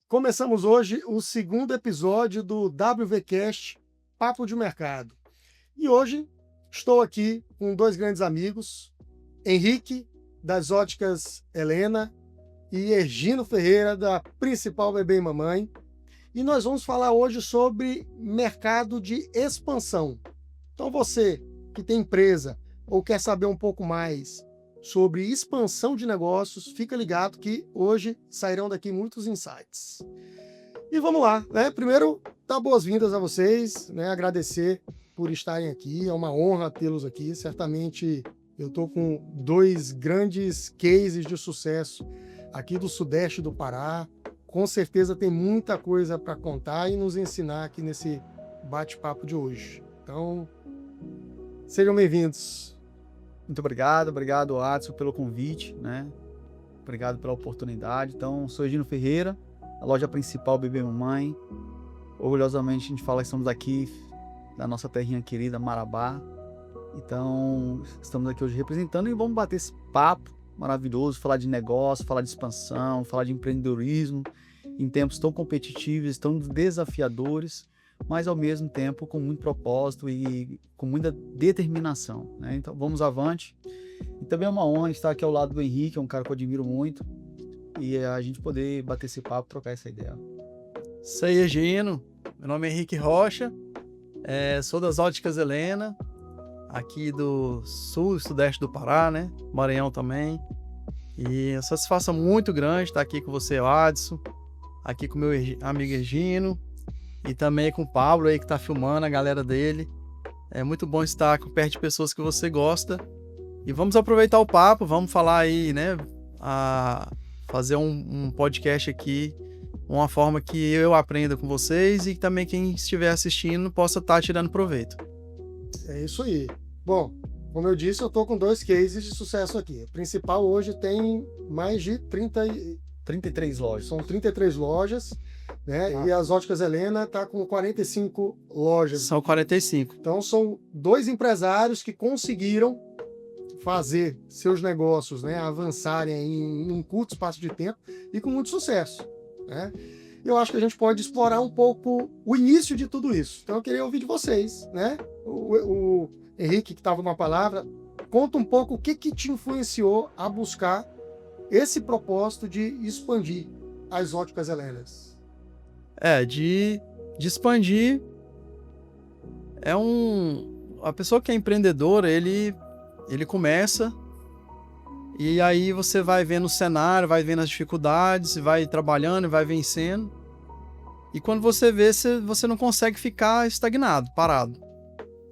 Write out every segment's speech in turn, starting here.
Começamos hoje o segundo episódio do WVcast Papo de Mercado. E hoje estou aqui com dois grandes amigos, Henrique, das Óticas Helena, e Egino Ferreira, da Principal Bebê e Mamãe. E nós vamos falar hoje sobre mercado de expansão. Então você que tem empresa ou quer saber um pouco mais sobre expansão de negócios, fica ligado que hoje sairão daqui muitos insights. E vamos lá, né? Primeiro, dar boas-vindas a vocês, né? Agradecer por estarem aqui, é uma honra tê-los aqui. Certamente eu estou com dois grandes cases de sucesso aqui do Sudeste do Pará. Com certeza tem muita coisa para contar e nos ensinar aqui nesse bate-papo de hoje. Então, sejam bem-vindos. Muito obrigado, Adson, pelo convite, né? Obrigado pela oportunidade. Então, sou Egino Ferreira, a loja principal Bebê Mamãe. Orgulhosamente, a gente fala que estamos aqui da nossa terrinha querida, Marabá. Então, estamos aqui hoje representando e vamos bater esse papo maravilhoso, falar de negócio, falar de expansão, falar de empreendedorismo em tempos tão competitivos, tão desafiadores, mas ao mesmo tempo com muito propósito e com muita determinação, né? Então vamos avante. E também é uma honra estar aqui ao lado do Henrique, é um cara que eu admiro muito, e a gente poder bater esse papo, trocar essa ideia. Isso aí, Egino. Meu nome é Henrique Rocha, sou das Óticas Helena, aqui do sul e sudeste do Pará, né? Maranhão também. E a satisfação muito grande estar aqui com você, Adson, aqui com meu amigo Egino, e também com o Pablo aí que tá filmando, a galera dele. É muito bom estar perto de pessoas que você gosta. E vamos aproveitar o papo, vamos falar aí, né? Fazer um podcast aqui, uma forma que eu aprenda com vocês e que também quem estiver assistindo possa estar tirando proveito. É isso aí. Bom, como eu disse, eu tô com dois cases de sucesso aqui. O principal hoje tem mais de 33 lojas. São 33 lojas. Né? E as Óticas Helena está com 45 lojas. São 45. Então são dois empresários que conseguiram fazer seus negócios, né, avançarem em um curto espaço de tempo e com muito sucesso, né? Eu acho que a gente pode explorar um pouco o início de tudo isso. Então eu queria ouvir de vocês, né? O Henrique, que estava numa palavra, conta um pouco o que te influenciou a buscar esse propósito de expandir as Óticas Helenas. De expandir. A pessoa que é empreendedora, ele começa e aí você vai vendo o cenário, vai vendo as dificuldades, vai trabalhando, vai vencendo. E quando você vê, você não consegue ficar estagnado, parado.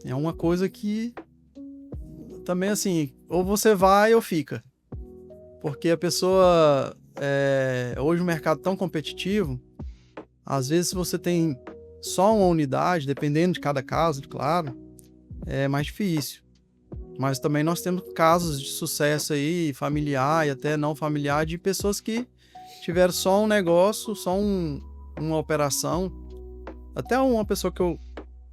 É uma coisa que também assim, ou você vai ou fica. Porque a pessoa, hoje o mercado tão competitivo, às vezes se você tem só uma unidade, dependendo de cada caso, claro, é mais difícil. Mas também nós temos casos de sucesso aí, familiar e até não familiar, de pessoas que tiveram só um negócio, só uma operação. Até uma pessoa que eu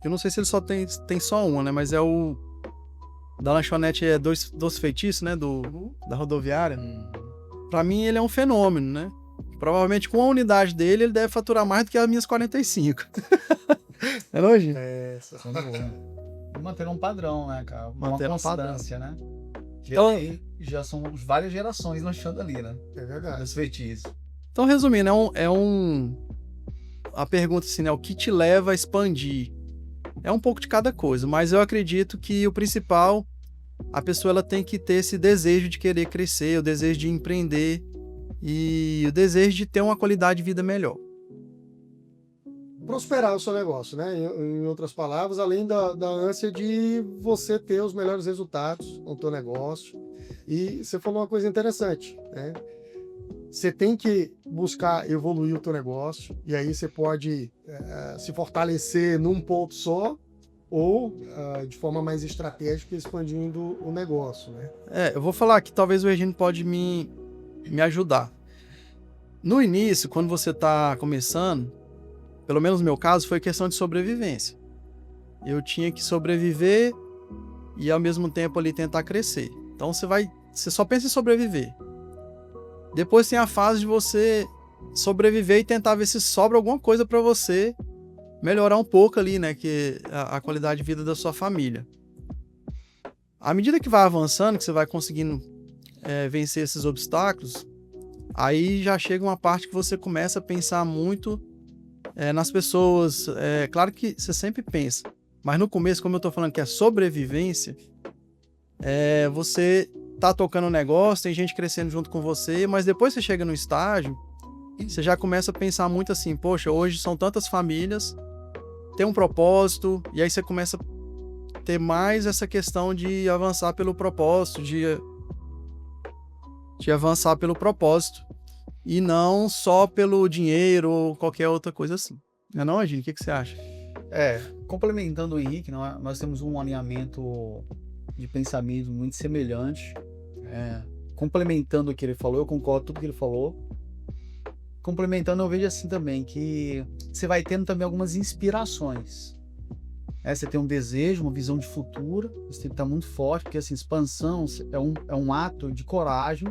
não sei se ele só tem só uma, né? Mas é o da lanchonete, Dois Feitiços, né? Da rodoviária. Pra mim ele é um fenômeno, né? Provavelmente com a unidade dele, ele deve faturar mais do que as minhas 45. É longe? Manter um padrão, né, cara? Manter uma um padrão, né? Então, já são várias gerações lanchando ali, né? É verdade. Os feitiços. Então, resumindo, a pergunta assim, né? O que te leva a expandir? É um pouco de cada coisa, mas eu acredito que o principal, a pessoa ela tem que ter esse desejo de querer crescer, o desejo de empreender e o desejo de ter uma qualidade de vida melhor. Prosperar o seu negócio, né? Em outras palavras, além da ânsia de você ter os melhores resultados no teu negócio. E você falou uma coisa interessante, né? Você tem que buscar evoluir o teu negócio, e aí você pode se fortalecer num ponto só, ou de forma mais estratégica, expandindo o negócio, né? Eu vou falar que talvez o Egino pode me ajudar. No início, quando você está começando, pelo menos no meu caso, foi questão de sobrevivência. Eu tinha que sobreviver e ao mesmo tempo ali tentar crescer. Então você só pensa em sobreviver. Depois tem a fase de você sobreviver e tentar ver se sobra alguma coisa para você melhorar um pouco ali, né, que a qualidade de vida da sua família. À medida que vai avançando, que você vai conseguindo vencer esses obstáculos, aí já chega uma parte que você começa a pensar muito nas pessoas. Claro que você sempre pensa, mas no começo, como eu tô falando que é sobrevivência, você tá tocando um negócio, tem gente crescendo junto com você, mas depois você chega no estágio, você já começa a pensar muito assim, poxa, hoje são tantas famílias, tem um propósito, e aí você começa a ter mais essa questão de avançar pelo propósito, de avançar pelo propósito, e não só pelo dinheiro ou qualquer outra coisa assim. Não é não, Agine? O que você acha? Complementando o Henrique, nós temos um alinhamento de pensamento muito semelhante. Complementando o que ele falou, eu concordo com tudo que ele falou. Complementando, eu vejo assim também, que você vai tendo também algumas inspirações. Você tem um desejo, uma visão de futuro, você tem que estar muito forte, porque assim, expansão é um ato de coragem,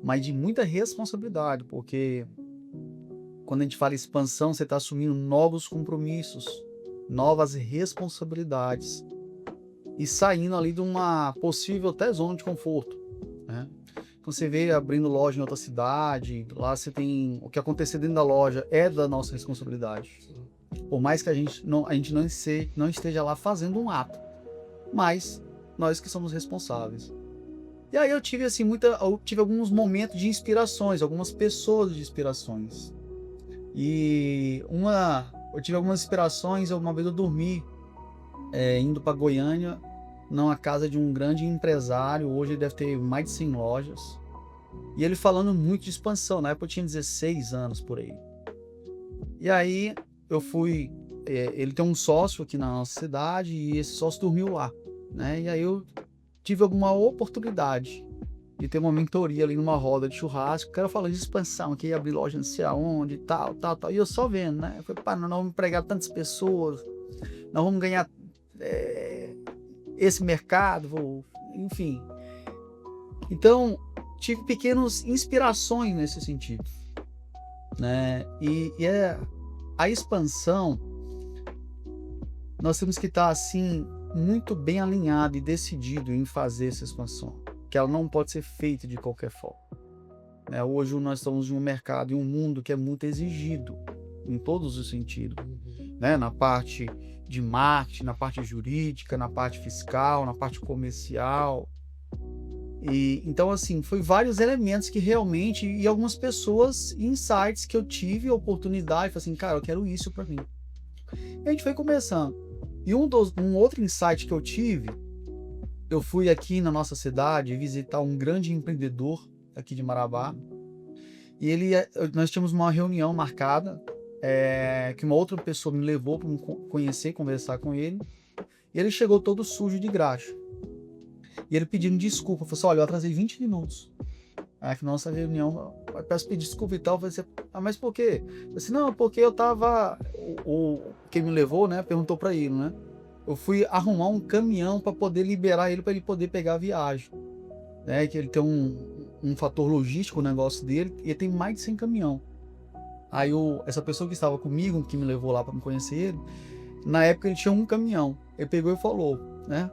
mas de muita responsabilidade, porque quando a gente fala expansão, você está assumindo novos compromissos, novas responsabilidades e saindo ali de uma possível até zona de conforto, né? Quando você vê abrindo loja em outra cidade, lá você tem o que acontecer dentro da loja é da nossa responsabilidade. Por mais que a gente não esteja lá fazendo um ato, mas nós que somos responsáveis. E aí eu tive assim eu tive alguns momentos de inspirações, algumas pessoas de inspirações. E eu tive algumas inspirações. Uma vez eu dormi indo para Goiânia, numa casa de um grande empresário. Hoje ele deve ter mais de 100 lojas. E ele falando muito de expansão. Na época eu tinha 16 anos por aí. E aí eu fui. Ele tem um sócio aqui na nossa cidade e esse sócio dormiu lá, né? E aí eu tive alguma oportunidade de ter uma mentoria ali numa roda de churrasco. O cara falou de expansão, que ia abrir loja não sei aonde, tal. E eu só vendo, né? Eu falei, pá, nós vamos empregar tantas pessoas, nós vamos ganhar esse mercado, enfim. Então, tive pequenas inspirações nesse sentido, né? E a expansão, nós temos que estar assim muito bem alinhado e decidido em fazer essa expansão, que ela não pode ser feita de qualquer forma, né? Hoje nós estamos em um mercado, em um mundo que é muito exigido em todos os sentidos, né? Na parte de marketing, na parte jurídica, na parte fiscal, na parte comercial. E então assim, foi vários elementos que realmente, e algumas pessoas, insights que eu tive a oportunidade, falei assim, cara, eu quero isso para mim. E a gente foi começando. E um outro insight que eu tive, eu fui aqui na nossa cidade visitar um grande empreendedor aqui de Marabá, e nós tínhamos uma reunião marcada, que uma outra pessoa me levou para conhecer, conversar com ele, e ele chegou todo sujo de graxa. E ele pedindo desculpa, falou assim, olha, eu atrasei 20 minutos. Aí que nossa reunião, eu peço pedir desculpa e tal, eu falei assim, mas por quê? Eu falei assim, não, porque eu tava, quem me levou, né, perguntou para ele, né, eu fui arrumar um caminhão para poder liberar ele, para ele poder pegar a viagem, né, que ele tem um fator logístico, o negócio dele, e ele tem mais de 100 caminhão. Aí essa pessoa que estava comigo, que me levou lá para me conhecer ele, na época ele tinha um caminhão, ele pegou e falou, né,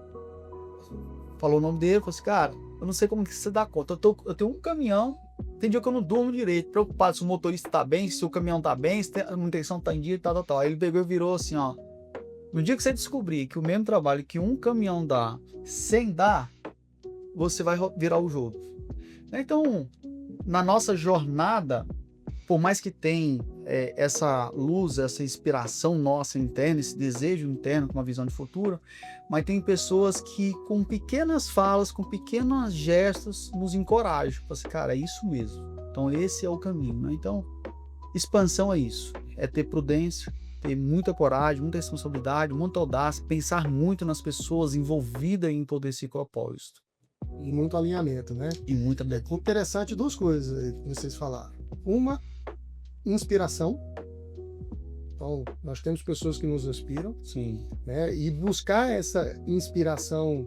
falou o nome dele, falou assim, cara, eu não sei como que você dá conta, eu tenho um caminhão, tem dia que eu não durmo direito, preocupado se o motorista tá bem, se o caminhão tá bem, se a manutenção tá em dia, tal. Aí ele pegou e virou assim, ó, no dia que você descobrir que o mesmo trabalho que um caminhão dá, 100 dá, você vai virar o jogo. Então, na nossa jornada, por mais que tenha essa luz, essa inspiração nossa interna, esse desejo interno com uma visão de futuro, mas tem pessoas que com pequenas falas, com pequenos gestos, nos encorajam. Assim, cara, é isso mesmo. Então esse é o caminho, né? Então, expansão é isso. É ter prudência, ter muita coragem, muita responsabilidade, muita audácia, pensar muito nas pessoas envolvidas em todo esse propósito. E muito alinhamento, né? E muita interessante, duas coisas que vocês falaram. Uma, inspiração. Então, nós temos pessoas que nos inspiram. Sim. Né? E buscar essa inspiração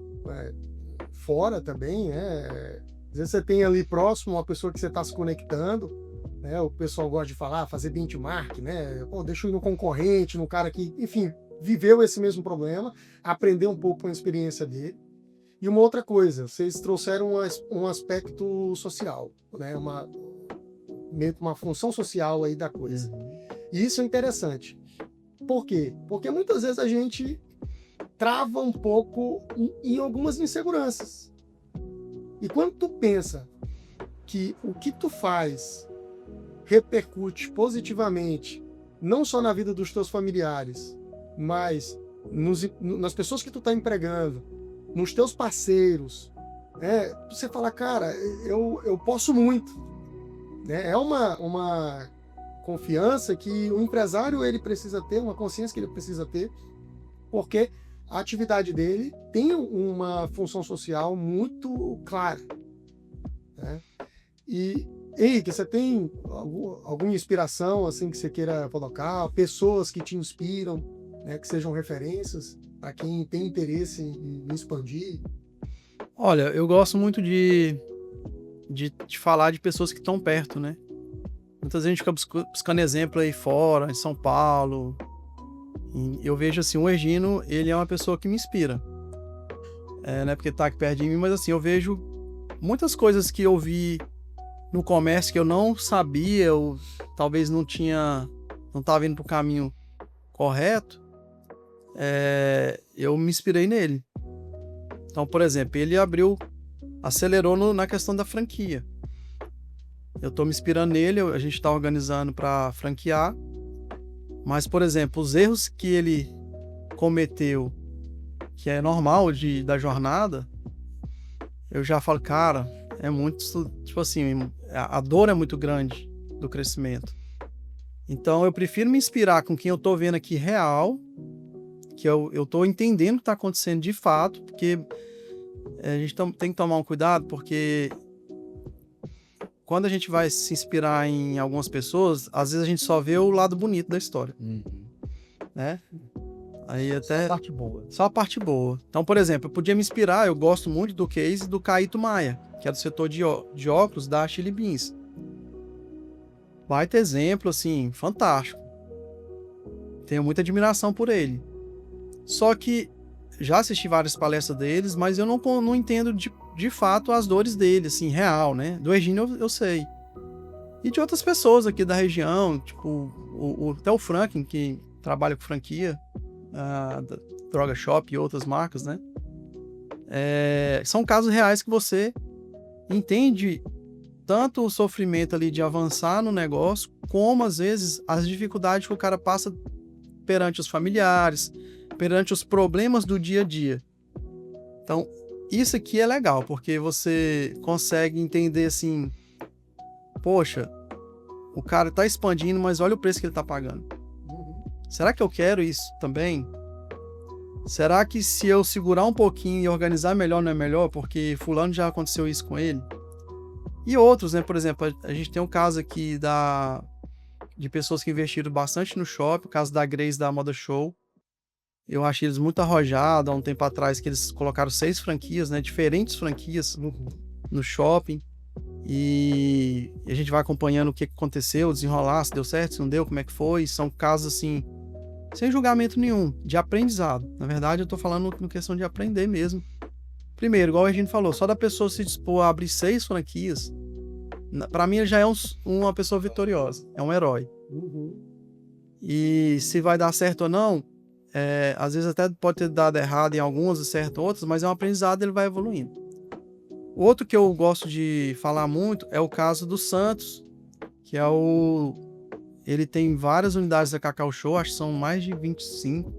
fora também, né? Às vezes você tem ali próximo uma pessoa que você está se conectando, né? O pessoal gosta de falar, fazer benchmark, né? Pô, deixa eu ir no concorrente, no cara que, enfim, viveu esse mesmo problema, aprender um pouco com a experiência dele. E uma outra coisa, vocês trouxeram um aspecto social, né? Meio que uma função social aí da coisa. E isso é interessante. Por quê? Porque muitas vezes a gente trava um pouco em algumas inseguranças. E quando tu pensa que o que tu faz repercute positivamente, não só na vida dos teus familiares, mas nas pessoas que tu está empregando, nos teus parceiros, né? Você fala, cara, eu posso muito. Né? É uma confiança que o empresário ele precisa ter, uma consciência que ele precisa ter, porque a atividade dele tem uma função social muito clara. Né? E, Henrique, você tem alguma inspiração assim que você queira colocar? Pessoas que te inspiram, né, que sejam referências para quem tem interesse em expandir? Olha, eu gosto muito de falar de pessoas que estão perto, né? Muitas vezes a gente fica buscando exemplo aí fora, em São Paulo. E eu vejo assim, o Egino, ele é uma pessoa que me inspira. Não é porque tá aqui perto de mim, mas assim, eu vejo muitas coisas que eu vi no comércio que eu não sabia, ou talvez não estava indo pro caminho correto, eu me inspirei nele. Então, por exemplo, ele acelerou na questão da franquia. Eu estou me inspirando nele, a gente está organizando para franquear, mas, por exemplo, os erros que ele cometeu, que é normal da jornada, eu já falo, cara, é muito, tipo assim, a dor é muito grande do crescimento. Então, eu prefiro me inspirar com quem eu estou vendo aqui real, que eu estou entendendo o que está acontecendo de fato, porque a gente tem que tomar um cuidado, porque quando a gente vai se inspirar em algumas pessoas, às vezes a gente só vê o lado bonito da história. Né? Aí até Só a parte boa. Só a parte boa. Então, por exemplo, eu podia me inspirar, eu gosto muito do case do Caíto Maia, que é do setor de óculos da Chili Beans. Baita exemplo, assim, fantástico. Tenho muita admiração por ele. Só que já assisti várias palestras deles, mas eu não entendo de fato as dores dele, assim, real, né? Do Egino eu sei. E de outras pessoas aqui da região, tipo até o Franklin, que trabalha com franquia, da Droga Shop e outras marcas, né? São casos reais que você entende tanto o sofrimento ali de avançar no negócio, como às vezes as dificuldades que o cara passa perante os familiares, perante os problemas do dia a dia. Então, isso aqui é legal, porque você consegue entender assim, poxa, o cara tá expandindo, mas olha o preço que ele tá pagando. Será que eu quero isso também? Será que se eu segurar um pouquinho e organizar melhor, não é melhor? Porque fulano já aconteceu isso com ele. E outros, né? Por exemplo, a gente tem um caso aqui de pessoas que investiram bastante no shopping, o caso da Grace da Moda Show. Eu achei eles muito arrojados há um tempo atrás, que eles colocaram 6 franquias, né? Diferentes franquias no shopping. E a gente vai acompanhando o que aconteceu, desenrolar, se deu certo, se não deu, como é que foi. São casos, assim, sem julgamento nenhum, de aprendizado. Na verdade, eu tô falando na questão de aprender mesmo. Primeiro, igual a gente falou, só da pessoa se dispor a abrir 6 franquias, pra mim ele já é uma pessoa vitoriosa, é um herói. E se vai dar certo ou não, às vezes até pode ter dado errado em algumas e certo em outras, mas é um aprendizado, ele vai evoluindo. O outro que eu gosto de falar muito é o caso do Santos, que ele tem várias unidades da Cacau Show, acho que são mais de 25.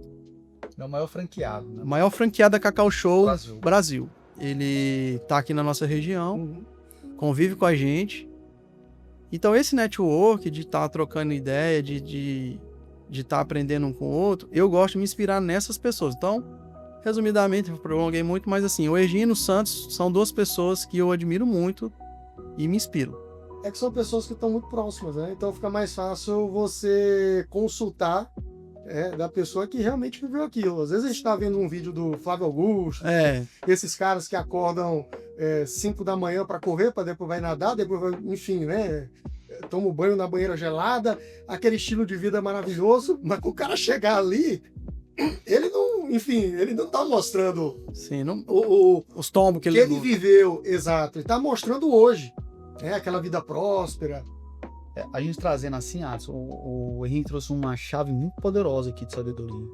É o maior franqueado, né? O maior franqueado da Cacau Show Brasil. Ele tá aqui na nossa região, convive com a gente. Então esse network de estar trocando ideia, de estar aprendendo um com o outro, eu gosto de me inspirar nessas pessoas. Então, resumidamente, eu prolonguei muito, mas assim, o Egino e o Santos são 2 pessoas que eu admiro muito e me inspiro. É que são pessoas que estão muito próximas, né? Então fica mais fácil você consultar da pessoa que realmente viveu aquilo. Às vezes a gente está vendo um vídeo do Flávio Augusto, esses caras que acordam 5 da manhã para correr, para depois vai nadar, depois vai, enfim, né? toma um banho na banheira gelada, aquele estilo de vida maravilhoso, mas com o cara chegar ali, ele não, enfim, ele não tá mostrando Sim, os tombos que que ele viveu, exato, ele tá mostrando hoje, aquela vida próspera. A gente trazendo assim, Adson, o Henrique trouxe uma chave muito poderosa aqui de sabedoria.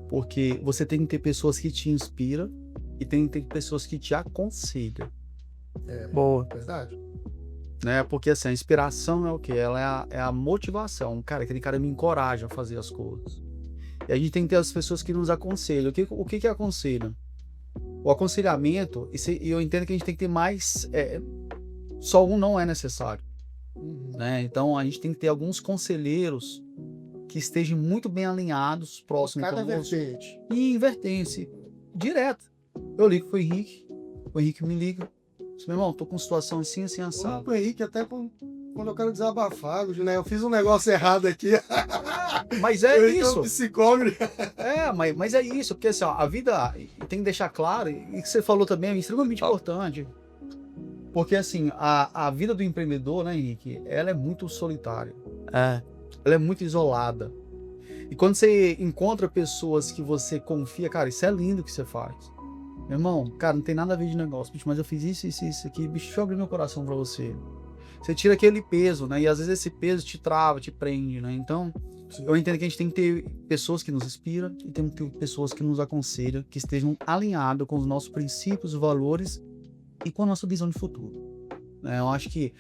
Porque você tem que ter pessoas que te inspiram e tem que ter pessoas que te aconselham. Boa. Verdade. Né? Porque assim, a inspiração é o quê? Ela é a motivação. Cara, aquele cara me encoraja a fazer as coisas. E a gente tem que ter as pessoas que nos aconselham. O que é aconselho? O aconselhamento, e eu entendo que a gente tem que ter mais... só um não é necessário. Né? Então a gente tem que ter alguns conselheiros que estejam muito bem alinhados, próximos Cada conosco, vertente. e invertência direto. Eu ligo pro Henrique, o Henrique me liga. Disse, meu irmão, tô com situação assim, assim, Eu assado. ligo pro Henrique até quando eu quero desabafar, né? Eu fiz um negócio errado aqui. Mas é Eu isso. um psicólogo. Mas é isso, porque assim, ó, a vida tem que deixar claro, e que você falou também é extremamente importante. Porque assim, a vida do empreendedor, né, Henrique, ela é muito solitária. Ela é muito isolada. E quando você encontra pessoas que você confia, cara, isso é lindo que você faz. Meu irmão, cara, não tem nada a ver de negócio, bicho, mas eu fiz isso aqui, bicho, deixa eu abrir meu coração pra você. Você tira aquele peso, né? E às vezes esse peso te trava, te prende, né? Então, eu entendo que a gente tem que ter pessoas que nos inspiram e tem que ter pessoas que nos aconselham, que estejam alinhadas com os nossos princípios, valores e com a nossa visão de futuro. Eu acho que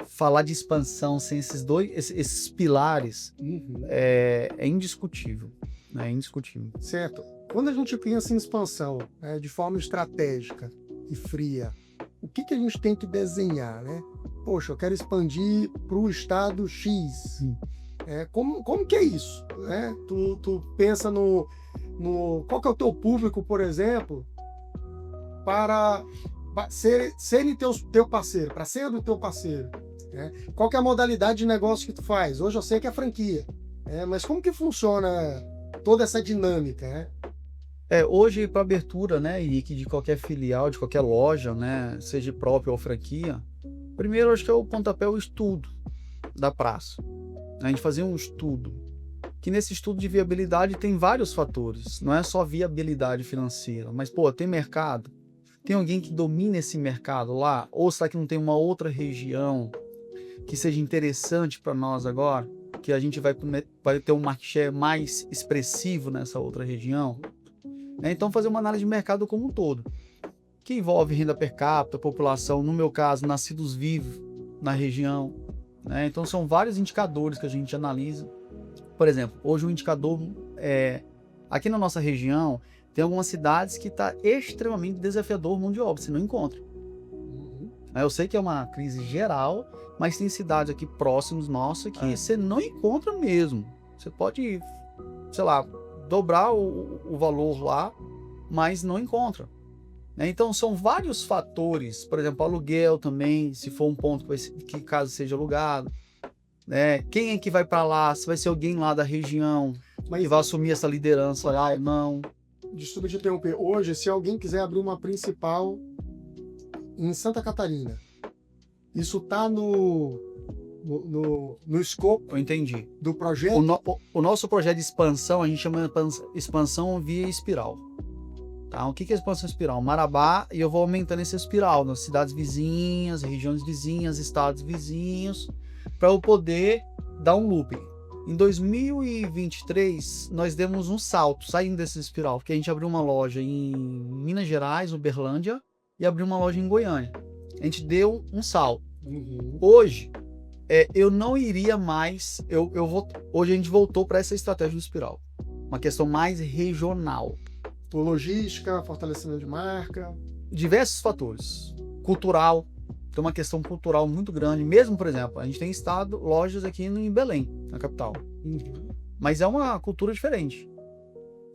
falar de expansão sem esses pilares é indiscutível. É indiscutível. Certo. Quando a gente pensa em expansão, de forma estratégica e fria, o que a gente tem que desenhar, né? Poxa, eu quero expandir para o estado X. Como que é isso? Né? Tu pensa no... Qual que é o teu público, por exemplo, para serem teu parceiro, para ser do teu parceiro? Né? Qual que é a modalidade de negócio que tu faz? Hoje eu sei que é franquia, mas como que funciona toda essa dinâmica, né? Hoje, para abertura, né, Henrique, de qualquer filial, de qualquer loja, né, seja própria ou franquia, primeiro acho que é o pontapé, o estudo da praça. A gente fazer um estudo, que nesse estudo de viabilidade tem vários fatores, não é só viabilidade financeira, mas, tem mercado? Tem alguém que domina esse mercado lá? Ou será que não tem uma outra região que seja interessante para nós agora? Que a gente vai ter um market share mais expressivo nessa outra região? Então, fazer uma análise de mercado como um todo, que envolve renda per capita, população, no meu caso, nascidos vivos na região. Então, são vários indicadores que a gente analisa. Por exemplo, hoje o indicador aqui na nossa região, tem algumas cidades que está extremamente desafiador mão de obra, você não encontra. Eu sei que é uma crise geral, mas tem cidades aqui próximas nossas que você não encontra mesmo. Você pode, sei lá, dobrar o valor lá, mas não encontra. Então são vários fatores, por exemplo, aluguel também, se for um ponto que caso seja alugado. Quem é que vai para lá? Se vai ser alguém lá da região que vai assumir essa liderança? Não. Desculpa te interromper. Hoje, se alguém quiser abrir uma principal em Santa Catarina, isso está no escopo. Eu entendi. Do projeto? O nosso projeto de expansão, a gente chama de expansão via espiral. Tá? O que é expansão espiral? Marabá, e eu vou aumentando essa espiral nas cidades vizinhas, regiões vizinhas, estados vizinhos, para eu poder dar um looping. Em 2023, nós demos um salto, saindo dessa espiral, porque a gente abriu uma loja em Minas Gerais, Uberlândia, e abriu uma loja em Goiânia. A gente deu um salto. Hoje, eu não iria mais... hoje a gente voltou para essa estratégia do espiral. Uma questão mais regional. Logística, fortalecimento de marca. Diversos fatores. Cultural. Tem uma questão cultural muito grande. Mesmo, por exemplo, a gente tem lojas aqui em Belém, na capital. Mas é uma cultura diferente.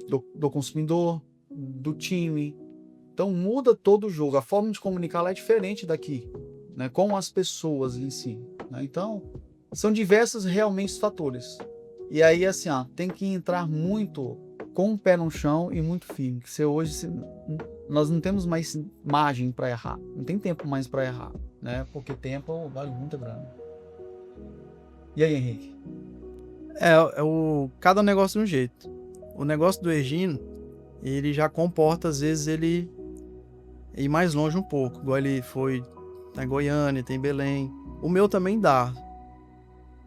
Do consumidor, do time. Então muda todo o jogo. A forma de comunicar lá é diferente daqui, né, com as pessoas em si. Né? Então, são diversos realmente fatores. E aí, assim, tem que entrar muito com o pé no chão e muito firme. Que hoje nós não temos mais margem para errar. Não tem tempo mais para errar. Né? Porque tempo vale muito grana. E aí, Henrique? Cada negócio de um jeito. O negócio do Egino, ele já comporta, às vezes, ele ir mais longe um pouco. Igual ele foi em Goiânia, tem Belém. O meu também dá.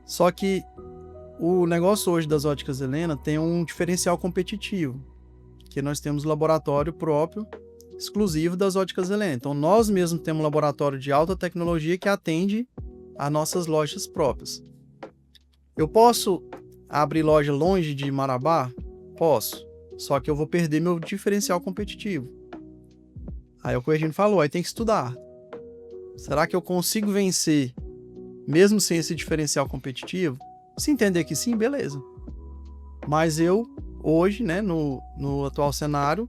Só que o negócio hoje das óticas Helena tem um diferencial competitivo, que nós temos laboratório próprio, exclusivo das óticas Helena. Então, nós mesmos temos um laboratório de alta tecnologia que atende a nossas lojas próprias. Eu posso abrir loja longe de Marabá? Posso. Só que eu vou perder meu diferencial competitivo. Aí o que o Egino falou, aí tem que estudar. Será que eu consigo vencer, mesmo sem esse diferencial competitivo? Se entender que sim, beleza. Mas eu, hoje, né, no atual cenário,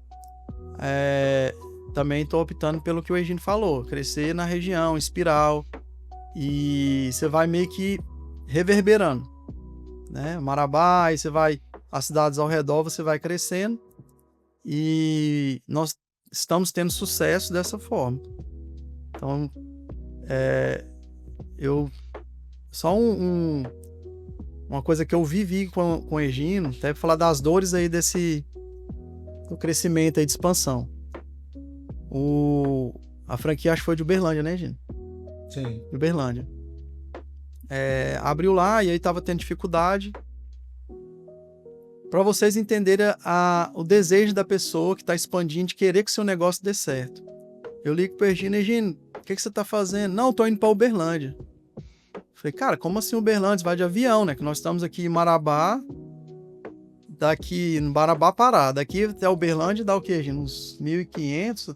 também estou optando pelo que o Egino falou, crescer na região, espiral, e você vai meio que reverberando, né? Marabá, aí você vai, as cidades ao redor, você vai crescendo, e nós estamos tendo sucesso dessa forma. Então, só uma coisa que eu vivi com o Egino, até pra falar das dores aí do crescimento aí de expansão. A franquia acho que foi de Uberlândia, né, Egino? Sim. De Uberlândia. Abriu lá e aí tava tendo dificuldade. Para vocês entenderem o desejo da pessoa que tá expandindo de querer que seu negócio dê certo. Eu ligo pro Egino, o que você tá fazendo? Não, tô indo pra Uberlândia. Falei, cara, como assim Uberlândia? Você vai de avião, né? Que nós estamos aqui em Marabá, no Marabá Pará. Daqui até Uberlândia dá o quê, Egino? Uns 1.500?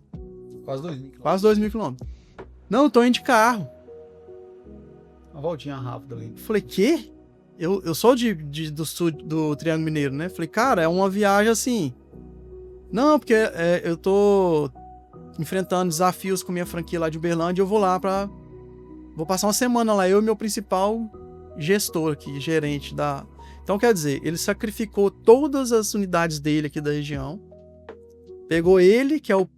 Quase 2.000. Quase 2.000 quilômetros. Não, tô indo de carro. Uma voltinha rápida ali. Falei, quê? Eu sou do Triângulo Mineiro, né? Falei, cara, é uma viagem assim. Não, porque eu tô enfrentando desafios com minha franquia lá de Uberlândia, eu vou lá vou passar uma semana lá, eu e meu principal gestor aqui, gerente da... Então, quer dizer, ele sacrificou todas as unidades dele aqui da região, pegou ele, que é o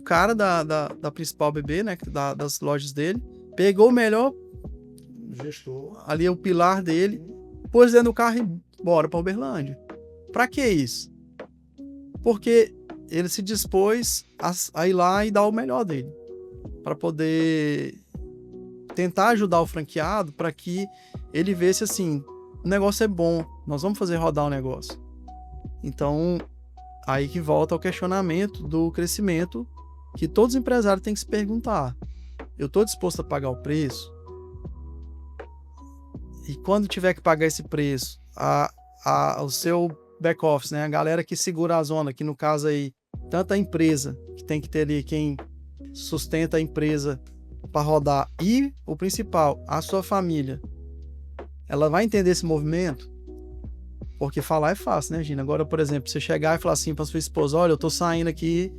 cara da principal BB, né, das lojas dele, pegou o melhor Gestor. ali, o pilar dele, pôs dentro do carro e bora pra Uberlândia. Pra que isso? Porque ele se dispôs a ir lá e dar o melhor dele, para poder tentar ajudar o franqueado para que ele visse assim, o negócio é bom, nós vamos fazer rodar o negócio. Então, aí que volta ao questionamento do crescimento que todos os empresários têm que se perguntar. Eu estou disposto a pagar o preço? E quando tiver que pagar esse preço, o seu back-office, né, a galera que segura a zona, que no caso aí, tanto a empresa, que tem que ter ali quem sustenta a empresa para rodar, e o principal, a sua família, ela vai entender esse movimento? Porque falar é fácil, né, Gina? Agora, por exemplo, você chegar e falar assim para sua esposa, olha, eu tô saindo aqui,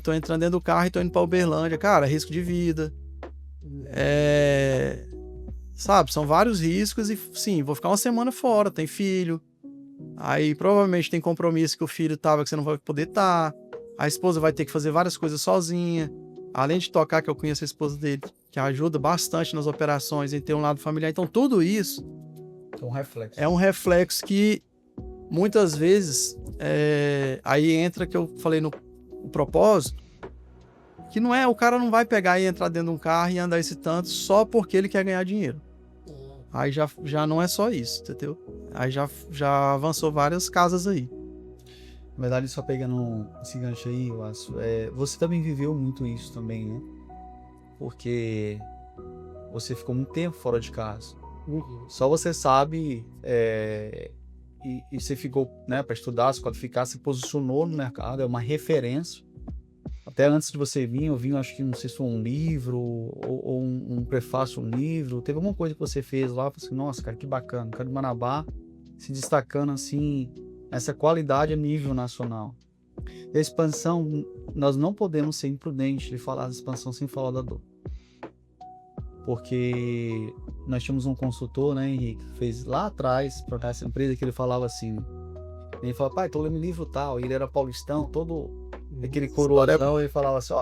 tô entrando dentro do carro e tô indo para Uberlândia, cara, risco de vida, sabe, são vários riscos e sim, vou ficar uma semana fora, tem filho, aí provavelmente tem compromisso que o filho tava que você não vai poder estar, a esposa vai ter que fazer várias coisas sozinha, além de tocar, que eu conheço a esposa dele, que ajuda bastante nas operações, em ter um lado familiar. Então, tudo isso é um reflexo que, muitas vezes, aí entra que eu falei no propósito, que não é, o cara não vai pegar e entrar dentro de um carro e andar esse tanto só porque ele quer ganhar dinheiro. Aí já não é só isso, entendeu? Aí já avançou várias casas aí. Na verdade, só pegando esse gancho aí, você também viveu muito isso também, né? Porque você ficou muito tempo fora de casa. Só você sabe, e você ficou, né, para estudar, se qualificar, se posicionou no mercado, é uma referência. Até antes de você vir, eu vi, acho que, não sei se foi um livro, ou um prefácio, um livro, teve alguma coisa que você fez lá, falei assim, nossa, cara, que bacana, o cara de Marabá se destacando assim, essa qualidade a nível nacional. E a expansão, nós não podemos ser imprudentes de falar da expansão sem falar da dor. Porque nós tínhamos um consultor, né, Henrique, que fez lá atrás, para essa empresa, que ele falava assim, ele falava, pai, tô lendo livro tal, e ele era paulistão, todo aquele coroadão, ele falava assim,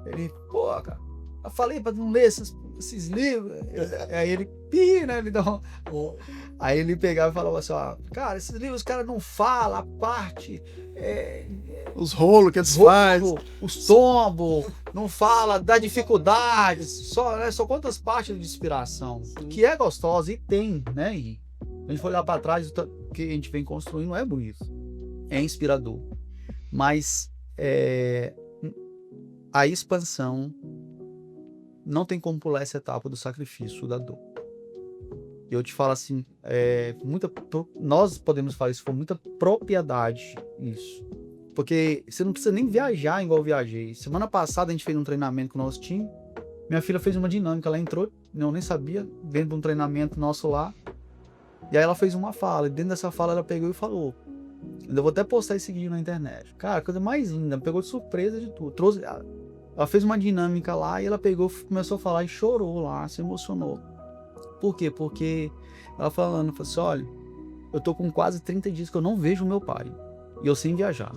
ele, pô, cara, eu falei pra não ler esses livros. Aí ele, né? Ele dá Aí ele pegava e falava assim, ó, cara, esses livros os caras não falam a parte... Os rolos que eles fazem. Os tombos, não fala da dificuldade, só quantas partes de inspiração, que é gostosa e tem, né? E a gente for olhar para trás, o que a gente vem construindo não é bonito, é inspirador, mas a expansão não tem como pular essa etapa do sacrifício, da dor. Eu te falo assim, nós podemos falar isso com muita propriedade, isso. Porque você não precisa nem viajar igual eu viajei. Semana passada a gente fez um treinamento com o nosso time. Minha filha fez uma dinâmica, ela entrou, eu nem sabia, dentro de um treinamento nosso lá. E aí ela fez uma fala, e dentro dessa fala ela pegou e falou. Eu vou até postar esse vídeo na internet. Cara, a coisa mais linda, pegou de surpresa de tudo. Ela fez uma dinâmica lá e ela pegou, começou a falar e chorou lá, se emocionou. Por quê? Porque ela falou assim, olha, eu tô com quase 30 dias que eu não vejo o meu pai. E eu sem viajar.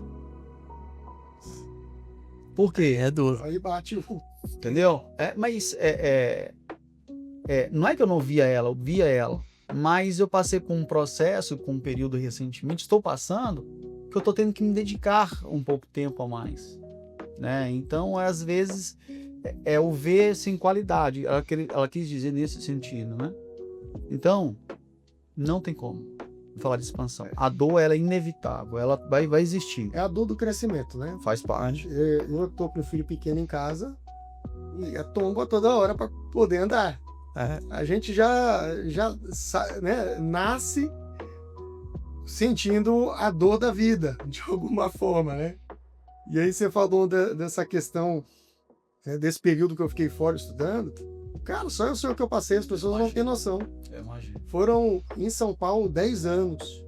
Por quê? É duro. Aí bate Entendeu? Mas não é que eu não via ela, eu via ela. Mas eu passei por um processo, com um período recentemente, estou passando, que eu tô tendo que me dedicar um pouco tempo a mais. Né? Então, às vezes, o ver sem qualidade. Ela quis dizer nesse sentido, né? Então, não tem como falar de expansão. A dor, ela é inevitável, ela vai existir. É a dor do crescimento, né? Faz parte. Eu tô com um filho pequeno em casa e tomba toda hora para poder andar. A gente já né, nasce sentindo a dor da vida, de alguma forma, né? E aí você falou dessa questão, né, desse período que eu fiquei fora estudando. Cara, só eu sei o que eu passei, as pessoas não têm noção. Eu imagino. Foram em São Paulo 10 anos.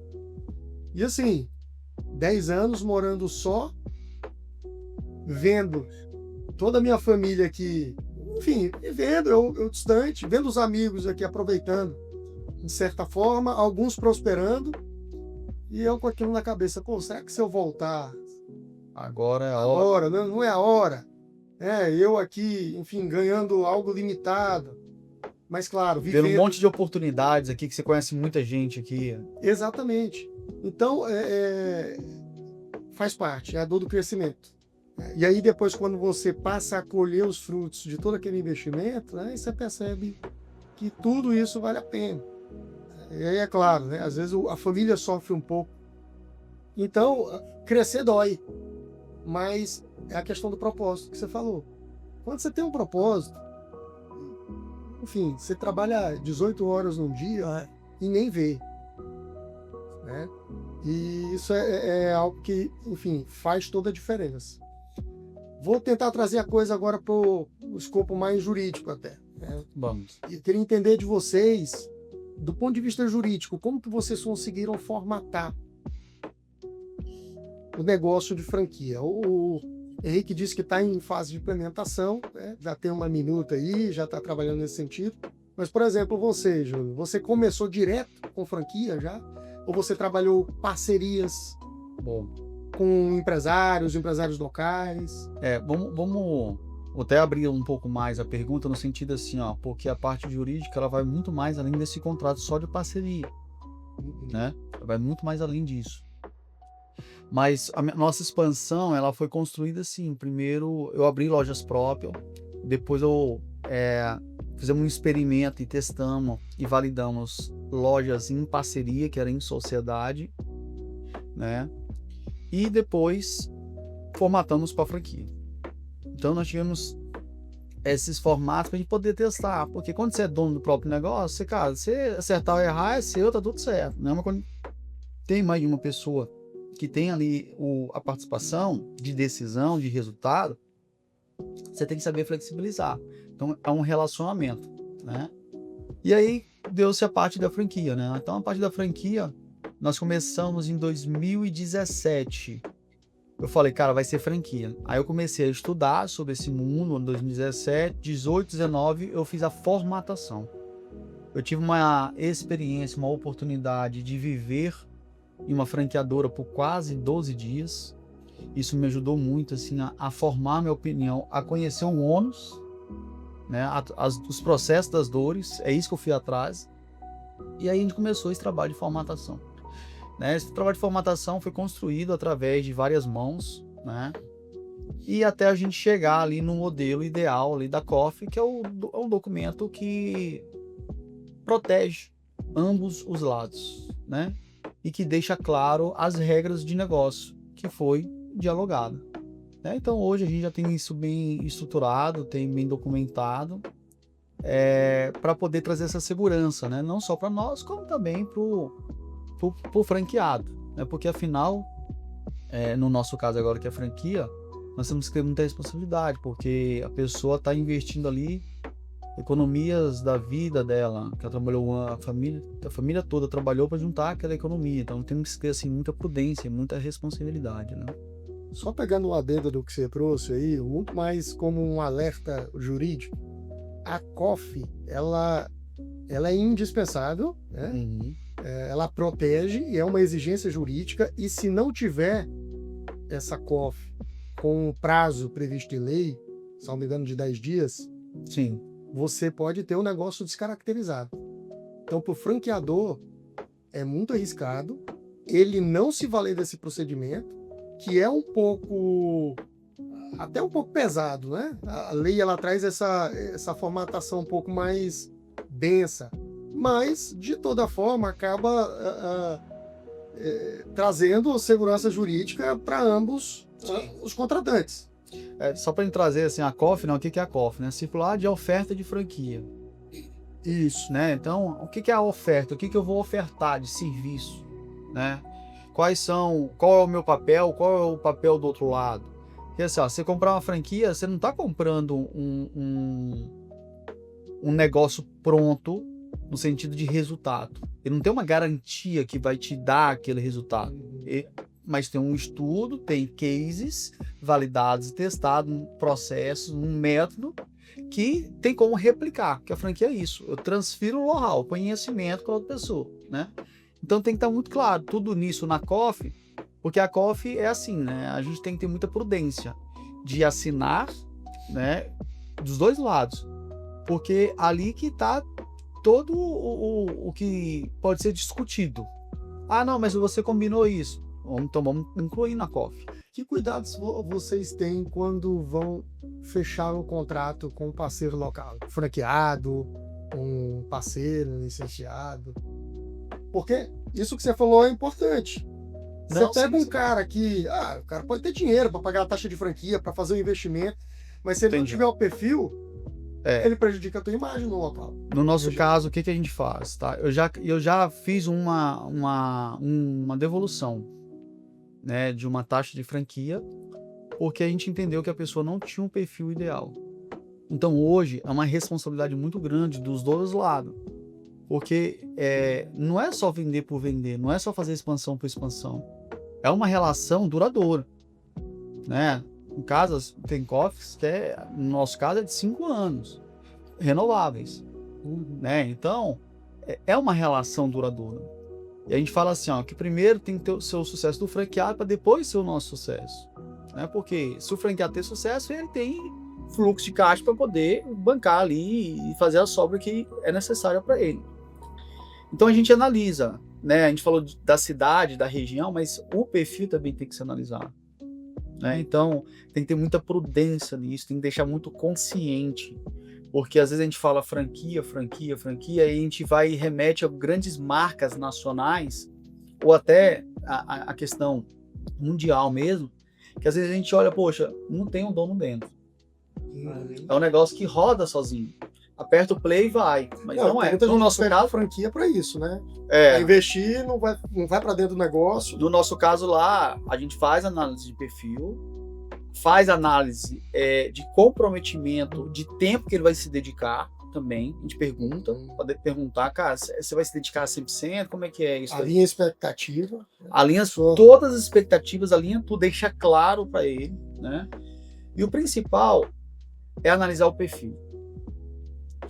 E assim, 10 anos morando só, vendo toda a minha família aqui, enfim, vendo eu distante, vendo os amigos aqui aproveitando, de certa forma, alguns prosperando, e eu com aquilo na cabeça, pô, será que se eu voltar agora é a hora? Não é a hora. Eu aqui, enfim, ganhando algo limitado, mas claro, vivendo... Vendo um monte de oportunidades aqui, que você conhece muita gente aqui. Exatamente. Então, faz parte, é a dor do crescimento. E aí depois, quando você passa a colher os frutos de todo aquele investimento, né, você percebe que tudo isso vale a pena. E aí é claro, né, às vezes a família sofre um pouco. Então, crescer dói, mas é a questão do propósito que você falou. Quando você tem um propósito, enfim, você trabalha 18 horas num dia e nem vê. Né? E isso é algo que, enfim, faz toda a diferença. Vou tentar trazer a coisa agora para o escopo mais jurídico até. Né? Vamos. E queria entender de vocês, do ponto de vista jurídico, como que vocês conseguiram formatar o negócio de franquia. O Henrique disse que está em fase de implementação, né? Já tem uma minuta aí, já está trabalhando nesse sentido. Mas, por exemplo, você, Júlio, você começou direto com franquia já? Ou você trabalhou parcerias com empresários locais? Vamos até abrir um pouco mais a pergunta no sentido assim, porque a parte jurídica ela vai muito mais além desse contrato só de parceria, né? Vai muito mais além disso. Mas a nossa expansão ela foi construída assim. Primeiro eu abri lojas próprias, depois fizemos um experimento e testamos e validamos lojas em parceria, que era em sociedade, né? E depois formatamos para franquia. Então nós tivemos esses formatos para a gente poder testar, porque quando você é dono do próprio negócio, você acertar ou errar é seu, tá tudo certo, né? Mas quando tem mais de uma pessoa que tem ali a participação de decisão, de resultado, você tem que saber flexibilizar. Então é um relacionamento, né? E aí deu-se a parte da franquia, né? Então a parte da franquia nós começamos em 2017. Eu falei, cara, vai ser franquia. Aí eu comecei a estudar sobre esse mundo em 2017, 18, 19, eu fiz a formatação. Eu tive uma experiência, uma oportunidade de viver em uma franqueadora por quase 12 dias. Isso me ajudou muito assim, a formar minha opinião, a conhecer o ônus né? Os processos das dores, é isso que eu fui atrás. E aí a gente começou esse trabalho de formatação, né? Esse trabalho de formatação foi construído através de várias mãos, né? E até a gente chegar ali no modelo ideal ali da COF, que é um documento que protege ambos os lados, né? E que deixa claro as regras de negócio que foi dialogado, né? Então hoje a gente já tem isso bem estruturado, tem bem documentado, para poder trazer essa segurança, né? Não só para nós, como também para o franqueado, né? Porque afinal, no nosso caso agora que é franquia, nós temos que ter muita responsabilidade, porque a pessoa está investindo ali economias da vida dela, que ela trabalhou, a família toda trabalhou para juntar aquela economia, então temos que ter assim, muita prudência, muita responsabilidade, né? Só pegando o adendo do que você trouxe aí, muito mais como um alerta jurídico, a COF, ela é indispensável, né? Uhum. Ela protege e é uma exigência jurídica, e se não tiver essa COF com o prazo previsto em lei, se não me engano de 10 dias, Sim. você pode ter um negócio descaracterizado. Então, para o franqueador, é muito arriscado ele não se valer desse procedimento, que é até um pouco pesado, né? A lei, ela traz essa formatação um pouco mais densa, mas, de toda forma, acaba trazendo segurança jurídica para ambos os contratantes. Só para trazer assim, a COF, não, o que é a COF, né? Circular de oferta de franquia. Isso. Né? Então, o que é a oferta? O que eu vou ofertar de serviço, né? Qual é o meu papel? Qual é o papel do outro lado? Porque assim, ó, você comprar uma franquia, você não está comprando um negócio pronto no sentido de resultado. Ele não tem uma garantia que vai te dar aquele resultado. Mas tem um estudo, tem cases validados e testados, um processo, um método que tem como replicar, que a franquia é isso. Eu transfiro o know-how, conhecimento para outra pessoa, né? Então tem que estar muito claro, tudo nisso na COF, porque a COF é assim, né? A gente tem que ter muita prudência de assinar, né? Dos dois lados, porque ali que está todo o que pode ser discutido. Ah, não, mas você combinou isso. Então vamos incluir na COF. Que cuidados vocês têm quando vão fechar um contrato com um parceiro local? Franqueado, um parceiro licenciado? Porque isso que você falou é importante. Você pega um cara que... o cara pode ter dinheiro para pagar a taxa de franquia, para fazer um investimento, mas se ele não tiver o perfil, ele prejudica a tua imagem no local. No nosso caso, o que a gente faz? Tá? Eu já fiz uma devolução, né, de uma taxa de franquia, porque a gente entendeu que a pessoa não tinha um perfil ideal. Então hoje é uma responsabilidade muito grande dos dois lados, porque não é só vender por vender, não é só fazer expansão por expansão, é uma relação duradoura, né? Em casas tem COFs que no nosso caso é de 5 anos, renováveis, né? Então é uma relação duradoura. E a gente fala assim, ó, que primeiro tem que ter o seu sucesso do franqueado para depois ser o nosso sucesso, né? Porque se o franqueado ter sucesso, ele tem fluxo de caixa para poder bancar ali e fazer a sobra que é necessária para ele. Então a gente analisa, né? A gente falou da cidade, da região, mas o perfil também tem que ser analisado, né? Então tem que ter muita prudência nisso, tem que deixar muito consciente. Porque às vezes a gente fala franquia, e a gente vai e remete a grandes marcas nacionais, ou até a questão mundial mesmo, que às vezes a gente olha, poxa, não tem um dono dentro. É um negócio que roda sozinho. Aperta o play e vai. Mas não é. No nosso caso, franquia para isso, né? Pra investir, não vai para dentro do negócio. No nosso caso lá, a gente faz análise de perfil, faz análise de comprometimento, de tempo que ele vai se dedicar também. A gente pode perguntar, cara, você vai se dedicar a 100%? Como é que é isso? Alinha a expectativa. Alinha todas as expectativas, alinha tudo, deixa claro para ele, né? E o principal é analisar o perfil.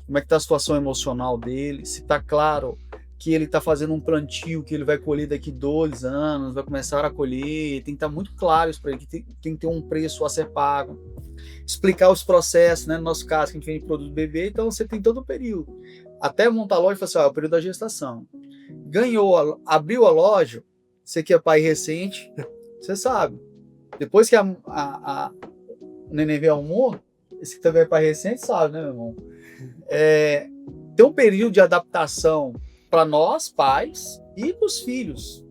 Como é que tá a situação emocional dele, se tá claro que ele está fazendo um plantio que ele vai colher daqui 2 anos, vai começar a colher, tem que estar muito claro isso para ele, que tem que ter um preço a ser pago, explicar os processos, né? No nosso caso, que a gente vende produto bebê, então você tem todo o período. Até montar a loja, e falar assim, ó, é o período da gestação. Abriu a loja, você que é pai recente, você sabe. Depois que o neném vem ao mundo, esse que também é pai recente sabe, né, meu irmão? Tem um período de adaptação para nós, pais, e para os filhos,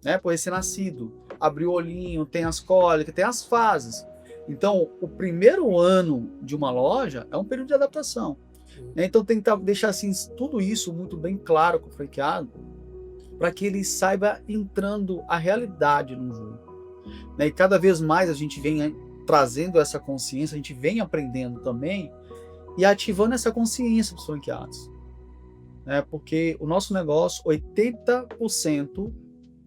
né? Para o recém-nascido. Abrir o olhinho, tem as cólicas, tem as fases. Então, o primeiro ano de uma loja é um período de adaptação. Então, tem que deixar assim, tudo isso muito bem claro com o franqueado, para que ele saiba entrando a realidade no jogo. E cada vez mais a gente vem trazendo essa consciência, a gente vem aprendendo também e ativando essa consciência dos franqueados. Porque o nosso negócio, 80%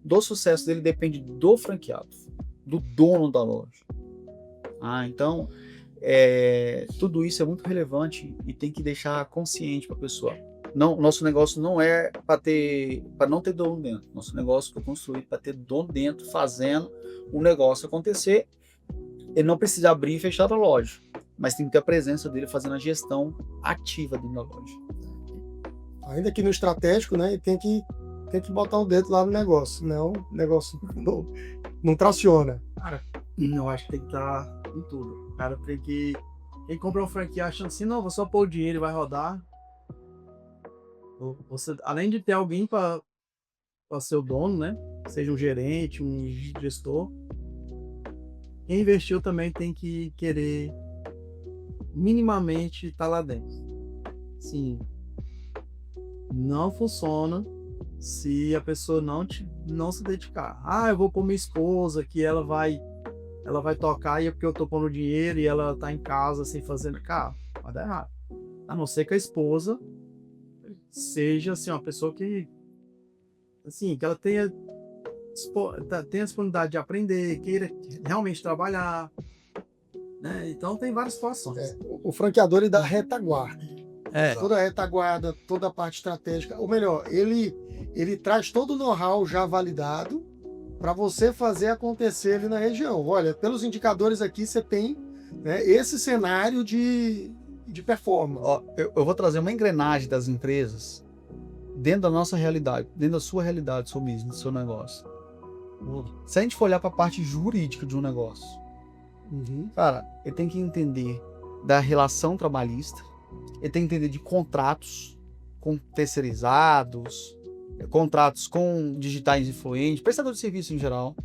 do sucesso dele depende do franqueado, do dono da loja. Então, tudo isso é muito relevante e tem que deixar consciente para a pessoa. Nosso negócio não é para não ter dono dentro. Nosso negócio foi construído para ter dono dentro, fazendo o negócio acontecer. Ele não precisa abrir e fechar a loja, mas tem que ter a presença dele fazendo a gestão ativa dentro da loja. Ainda que no estratégico, né? Tem que botar o dedo lá no negócio, senão o negócio não traciona. Cara, eu acho que tem que estar em tudo. O cara tem que... Quem compra um franquia achando assim, não, vou só pôr o dinheiro e vai rodar. Você, além de ter alguém para ser o dono, né? Seja um gerente, um gestor, quem investiu também tem que querer minimamente estar lá dentro. Sim, não funciona se a pessoa não se dedicar. Eu vou pôr minha esposa que ela vai tocar e é porque eu tô pondo dinheiro e ela tá em casa sem fazer. Cara, vai dar errado. A não ser que a esposa seja assim, uma pessoa que ela tenha a disponibilidade de aprender, queira realmente trabalhar, né? Então tem várias situações. O franqueador ele dá retaguarda. Toda a retaguarda, toda a parte estratégica. Ou melhor, ele traz todo o know-how já validado para você fazer acontecer ali na região. Olha, pelos indicadores aqui você tem, né, esse cenário de performance. Eu vou trazer uma engrenagem das empresas dentro da nossa realidade, dentro da sua realidade, do seu business, do seu negócio. Se a gente for olhar para a parte jurídica de um negócio, cara, ele tem que entender da relação trabalhista, ele tem que entender de contratos com terceirizados, contratos com digitais influentes, prestador de serviço em geral,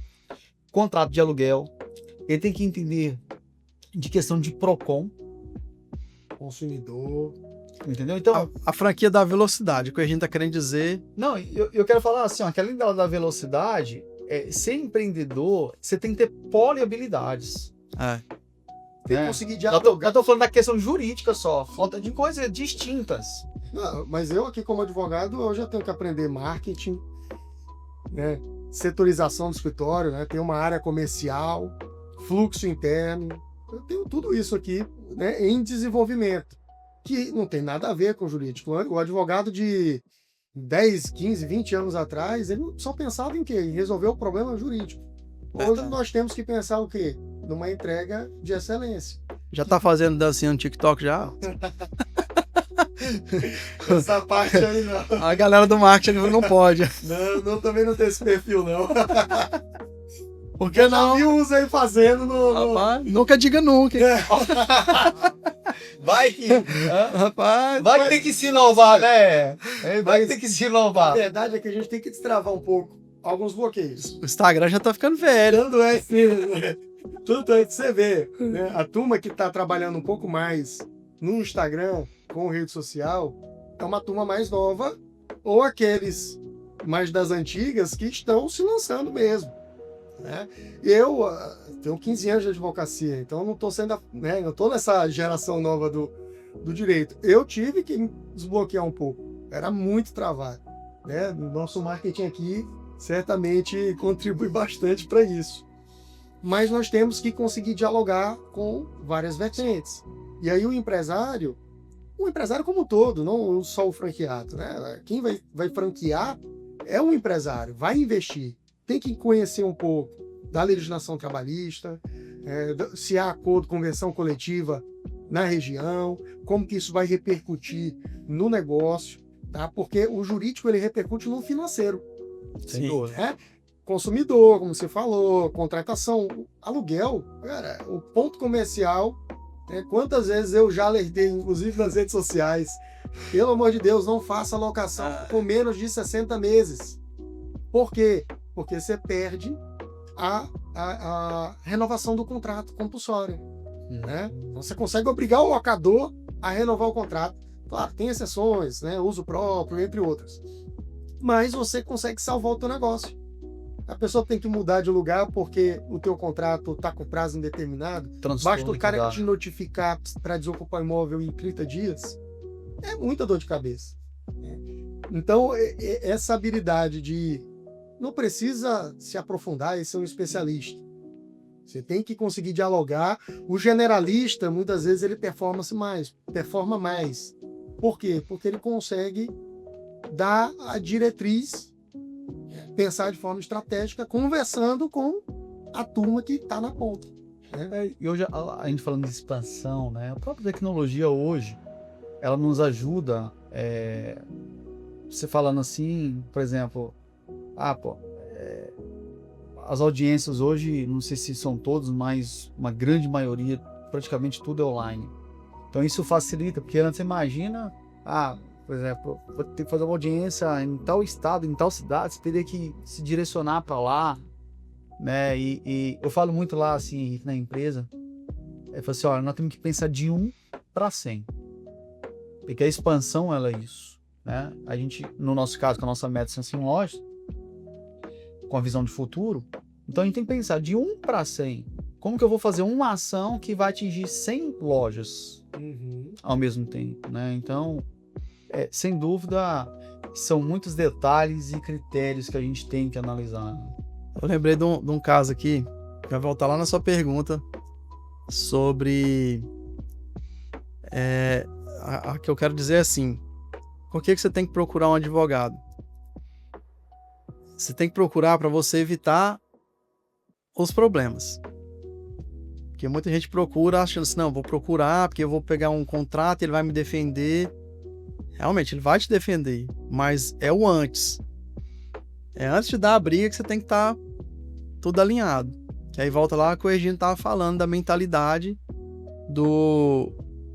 contrato de aluguel, ele tem que entender de questão de PROCON, consumidor, entendeu? Então, a franquia da velocidade, o que a gente tá querendo dizer. Não, eu quero falar assim, que além da velocidade, ser empreendedor, você tem que ter poliabilidades. Tem que conseguir dialogar. Eu tô falando da questão jurídica só, falta de coisas distintas. Não, mas eu aqui como advogado, eu já tenho que aprender marketing, né? Setorização do escritório, né? Tem uma área comercial, fluxo interno. Eu tenho tudo isso aqui, né, em desenvolvimento, que não tem nada a ver com o jurídico. O advogado de 10, 15, 20 anos atrás, ele só pensava em quê? Em resolver o problema jurídico. Hoje nós temos que pensar o quê? Numa entrega de excelência. Já tá fazendo dancinha no TikTok já? Essa parte aí não. A galera do marketing não pode. Não, também não tem esse perfil, não. Por que não? Já vi uns aí fazendo Rapaz, nunca diga nunca. Vai que... Rapaz, vai que tem que se inovar, né? Vai que tem que se inovar. A verdade é que a gente tem que destravar um pouco alguns bloqueios. O Instagram já tá ficando velho. Tanto é que você vê, né? A turma que está trabalhando um pouco mais no Instagram, com rede social, é uma turma mais nova, ou aqueles mais das antigas que estão se lançando mesmo, né? Eu tenho 15 anos de advocacia, então não estou sendo, né, não estou nessa geração nova do direito. Eu tive que me desbloquear um pouco, era muito travado, né? O nosso marketing aqui certamente contribui bastante para isso. Mas nós temos que conseguir dialogar com várias vertentes. E aí o empresário, o empresário como um todo, não só o franqueado, né? Quem vai franquear é um empresário, vai investir, tem que conhecer um pouco da legislação trabalhista, se há acordo, convenção coletiva na região, como que isso vai repercutir no negócio, tá? Porque o jurídico ele repercute no financeiro. Sim. Né? Consumidor, como você falou, contratação, aluguel, cara, o ponto comercial, quantas vezes eu já alertei, inclusive nas redes sociais, pelo amor de Deus, não faça locação com menos de 60 meses. Por quê? Porque você perde a renovação do contrato compulsório. Né? Você consegue obrigar o locador a renovar o contrato. Claro, tem exceções, né? Uso próprio, entre outras. Mas você consegue salvar o teu negócio. A pessoa tem que mudar de lugar porque o teu contrato está com prazo indeterminado. Basta o cara te notificar para desocupar o imóvel em 30 dias. É muita dor de cabeça. Então, essa habilidade de... Não precisa se aprofundar e ser um especialista. Você tem que conseguir dialogar. O generalista, muitas vezes, ele performa mais. Por quê? Porque ele consegue dar a diretriz, pensar de forma estratégica, conversando com a turma que está na ponta. Né? E hoje, a gente falando de expansão, né? A própria tecnologia hoje, ela nos ajuda, você falando assim, por exemplo, as audiências hoje, não sei se são todos, mas uma grande maioria, praticamente tudo é online. Então isso facilita, porque antes você imagina, por exemplo, vou ter que fazer uma audiência em tal estado, em tal cidade, você teria que se direcionar para lá, né? E eu falo muito lá, assim, na empresa, eu falo assim, olha, nós temos que pensar de 1 para 100. Porque a expansão, ela é isso, né? A gente, no nosso caso, com a nossa meta são lojas, com a visão de futuro, então a gente tem que pensar de 1 para 100. Como que eu vou fazer uma ação que vai atingir 100 lojas ao mesmo tempo, né? Então, sem dúvida, são muitos detalhes e critérios que a gente tem que analisar. Eu lembrei de um caso aqui, que vai voltar lá na sua pergunta, sobre... a que eu quero dizer é assim, por que você tem que procurar um advogado? Você tem que procurar para você evitar os problemas. Porque muita gente procura achando assim, não, vou procurar porque eu vou pegar um contrato e ele vai me defender. Realmente, ele vai te defender, mas é o antes. É antes de dar a briga que você tem que estar tudo alinhado. E aí volta lá que o Egino estava falando da mentalidade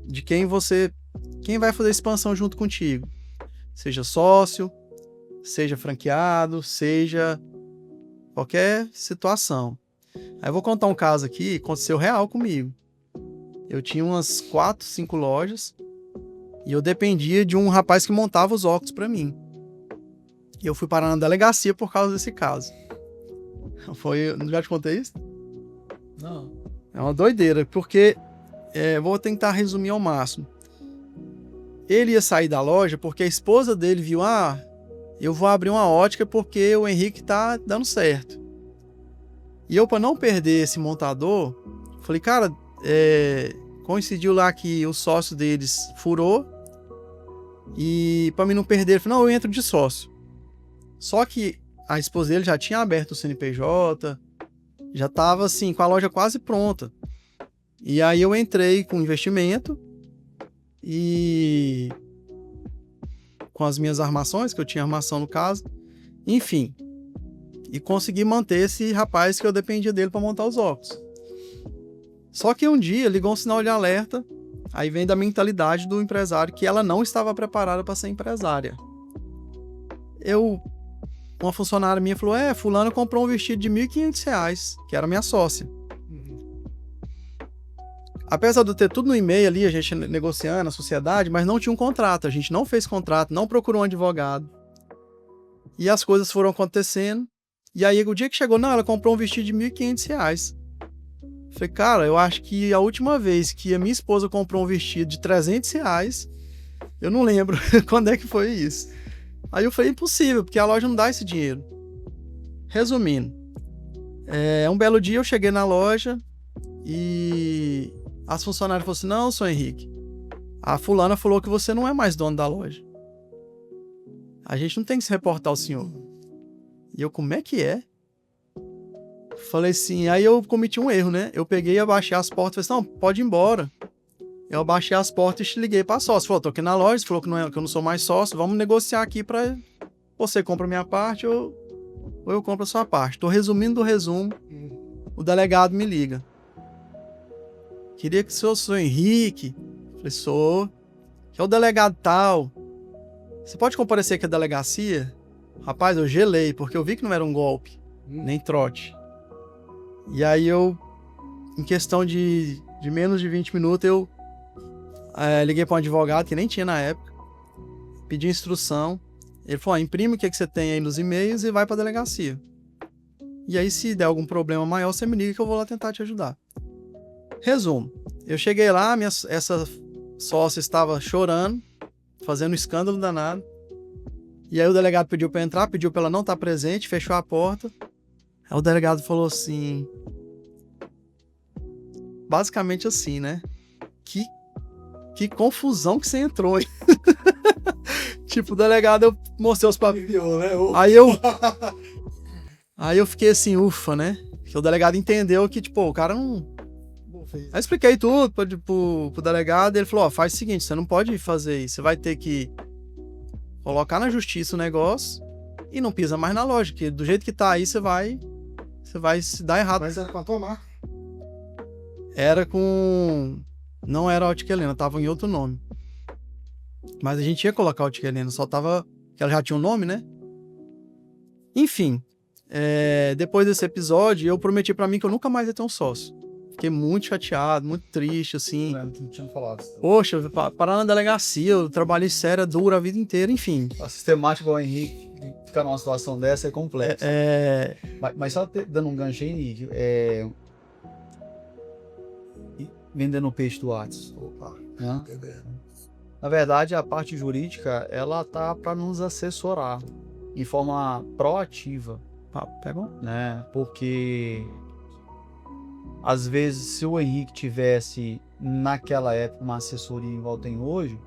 de quem vai fazer expansão junto contigo. Seja sócio, seja franqueado, seja qualquer situação. Aí eu vou contar um caso aqui, aconteceu real comigo. Eu tinha umas 4, 5 lojas e eu dependia de um rapaz que montava os óculos para mim. E eu fui parar na delegacia por causa desse caso. Já te contei isso? Não. É uma doideira, porque vou tentar resumir ao máximo. Ele ia sair da loja porque a esposa dele viu, eu vou abrir uma ótica porque o Henrique tá dando certo. E eu, para não perder esse montador, falei, cara, coincidiu lá que o sócio deles furou e para mim não perder, ele falou, não, eu entro de sócio. Só que a esposa dele já tinha aberto o CNPJ, já tava assim, com a loja quase pronta. E aí eu entrei com investimento e com as minhas armações, que eu tinha armação no caso, enfim, e consegui manter esse rapaz que eu dependia dele para montar os óculos. Só que um dia ligou um sinal de alerta, aí vem da mentalidade do empresário que ela não estava preparada para ser empresária. Uma funcionária minha falou, fulano comprou um vestido de R$1.500, que era minha sócia. Apesar de eu ter tudo no e-mail ali, a gente negociando a sociedade, mas não tinha um contrato, a gente não fez contrato, não procurou um advogado. E as coisas foram acontecendo, e aí o dia que chegou, não, ela comprou um vestido de R$1.500. Falei, cara, eu acho que a última vez que a minha esposa comprou um vestido de R$300, eu não lembro quando é que foi isso. Aí eu falei, impossível, porque a loja não dá esse dinheiro. Resumindo, um belo dia eu cheguei na loja e as funcionárias falaram assim, não, senhor Henrique, A fulana falou que você não é mais dono da loja. A gente não tem que se reportar ao senhor. E eu, como é que é? Falei assim, aí eu cometi um erro, né? Eu peguei e abaixei as portas e falei assim, não, pode ir embora. Eu abaixei as portas e te liguei pra sócio. Falou, tô aqui na loja, falou que eu não sou mais sócio, vamos negociar aqui pra você compra a minha parte ou eu compro a sua parte. Tô resumindo do resumo, o delegado me liga. Queria que o senhor Henrique. Falei, sou. Que é o delegado tal. Você pode comparecer aqui à delegacia? Rapaz, eu gelei, porque eu vi que não era um golpe, nem trote. E aí eu, em questão de menos de 20 minutos, eu liguei para um advogado, que nem tinha na época, pedi instrução. Ele falou, imprime o que você tem aí nos e-mails e vai para a delegacia. E aí, se der algum problema maior, você me liga que eu vou lá tentar te ajudar. Resumo, eu cheguei lá, essa sócia estava chorando, fazendo um escândalo danado. E aí o delegado pediu para entrar, pediu para ela não estar presente, fechou a porta. Aí o delegado falou assim, basicamente assim, né? Que confusão que você entrou, hein? Tipo, o delegado, eu mostrei os papéis. Né? Aí eu fiquei assim, ufa, né? Porque o delegado entendeu que, tipo, o cara não... Aí eu expliquei tudo pro delegado, ele falou, faz o seguinte, você não pode fazer isso, você vai ter que colocar na justiça o negócio e não pisa mais na loja, que do jeito que tá aí, você vai se dar errado. Mas era com a tua marca? Era com... Não era Ótica Helena, tava em outro nome. Mas a gente ia colocar Ótica Helena, só tava... que ela já tinha um nome, né? Enfim, depois desse episódio, eu prometi pra mim que eu nunca mais ia ter um sócio. Fiquei muito chateado, muito triste, assim. Não tinha falado. Poxa, parar na delegacia, eu trabalhei sério, duro a vida inteira, enfim. A sistemática igual o Henrique, ficar numa situação dessa é complexa. Mas só dando um gancho aí, Henrique, vendendo peixe do Whats. Opa, Né? entendendo. Na verdade, a parte jurídica, ela tá para nos assessorar em forma proativa, Pegou? né? Porque às vezes, se o Henrique tivesse naquela época uma assessoria igual tem hoje,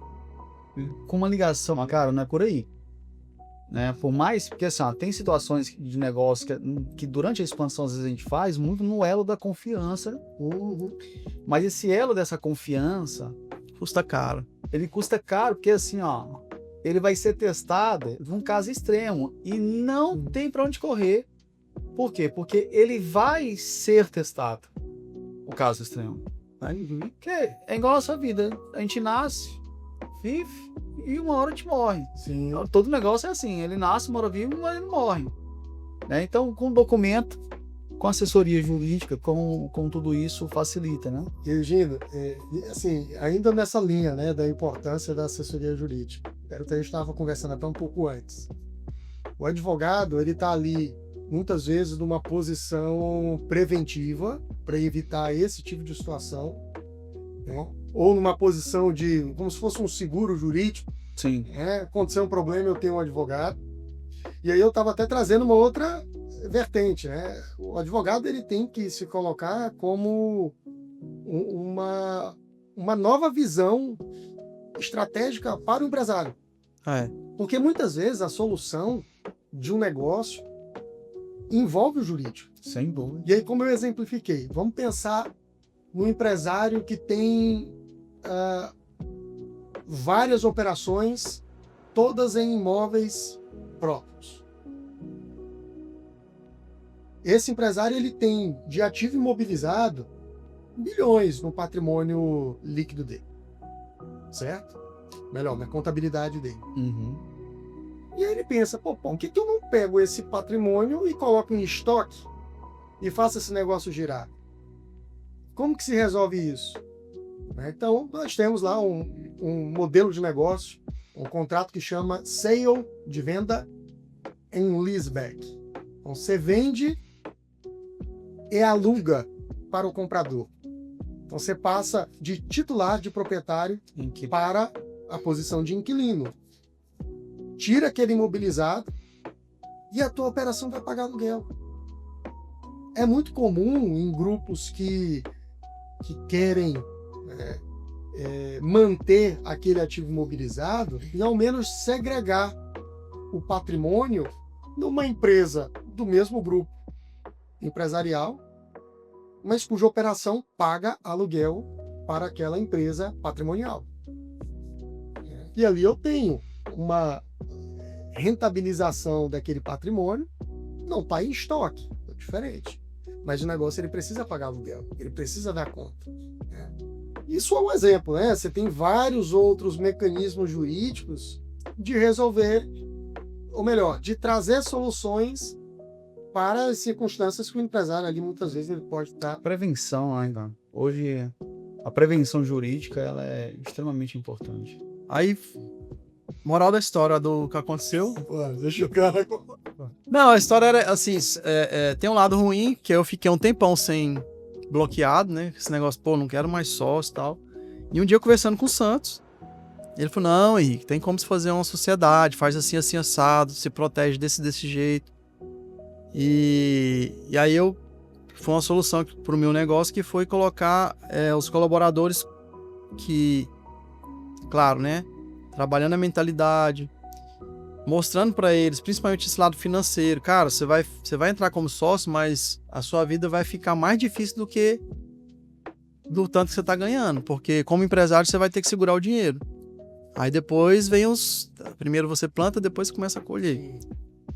com uma ligação, mas, cara, não é por aí, né? Por mais, porque assim, tem situações de negócio que durante a expansão às vezes a gente faz muito no elo da confiança, mas esse elo dessa confiança Custa caro. ele custa caro, porque assim, ó, ele vai ser testado num caso extremo e não tem para onde correr. Por quê? Porque ele vai ser testado, o caso extremo. Porque é igual a nossa vida, a gente nasce, vive e uma hora a gente morre. Sim. Todo negócio é assim, ele nasce, uma hora vive, mas ele morre. Né? Então, com documento, com assessoria jurídica, com tudo isso facilita, né? E, Regina, assim, ainda nessa linha, né, da importância da assessoria jurídica, era o que a gente estava conversando até um pouco antes. O advogado, ele está ali, muitas vezes, numa posição preventiva para evitar esse tipo de situação, né? Ou numa posição de, como se fosse um seguro jurídico. Sim. Aconteceu um problema, eu tenho um advogado. E aí eu estava até trazendo uma outra vertente, né? O advogado, ele tem que se colocar como uma nova visão estratégica para o empresário. Porque muitas vezes a solução de um negócio envolve o jurídico. Sem dúvida. E aí, como eu exemplifiquei, vamos pensar no empresário que tem várias operações, todas em imóveis próprios. Esse empresário, ele tem de ativo imobilizado bilhões no patrimônio líquido dele, certo? Melhor, na contabilidade dele. Uhum. E aí ele pensa, por que eu não pego esse patrimônio e coloco em estoque e faço esse negócio girar? Como que se resolve isso? Então, nós temos lá um modelo de negócio, um contrato que chama Sale, de venda em leaseback. Então, você vende e aluga para o comprador. Então, você passa de titular, de proprietário, para a posição de inquilino. Tira aquele imobilizado e a tua operação vai pagar aluguel. É muito comum em grupos que querem manter aquele ativo imobilizado e ao menos segregar o patrimônio numa empresa do mesmo grupo empresarial, mas cuja operação paga aluguel para aquela empresa patrimonial. E ali eu tenho uma rentabilização daquele patrimônio, não está em estoque, é diferente. Mas o negócio ele precisa pagar aluguel, ele precisa dar conta. Isso é um exemplo, né? Você tem vários outros mecanismos jurídicos de resolver, ou melhor, de trazer soluções para as circunstâncias que o empresário ali muitas vezes ele pode estar. Prevenção ainda. Hoje a prevenção jurídica ela é extremamente importante. Aí, moral da história do que aconteceu. Deixa o cara. Não, a história era assim, tem um lado ruim, que eu fiquei um tempão sem bloqueado, né? Esse negócio, pô, não quero mais sócio e tal. E um dia eu conversando com o Santos, ele falou, não, Henrique, tem como se fazer uma sociedade, faz assim, assim, assado, se protege desse jeito. E aí foi uma solução pro meu negócio que foi colocar os colaboradores que, claro, né? Trabalhando a mentalidade, mostrando para eles, principalmente esse lado financeiro. Cara, você vai entrar como sócio, mas a sua vida vai ficar mais difícil do tanto que você tá ganhando, porque como empresário você vai ter que segurar o dinheiro. Aí depois vem primeiro você planta, depois começa a colher.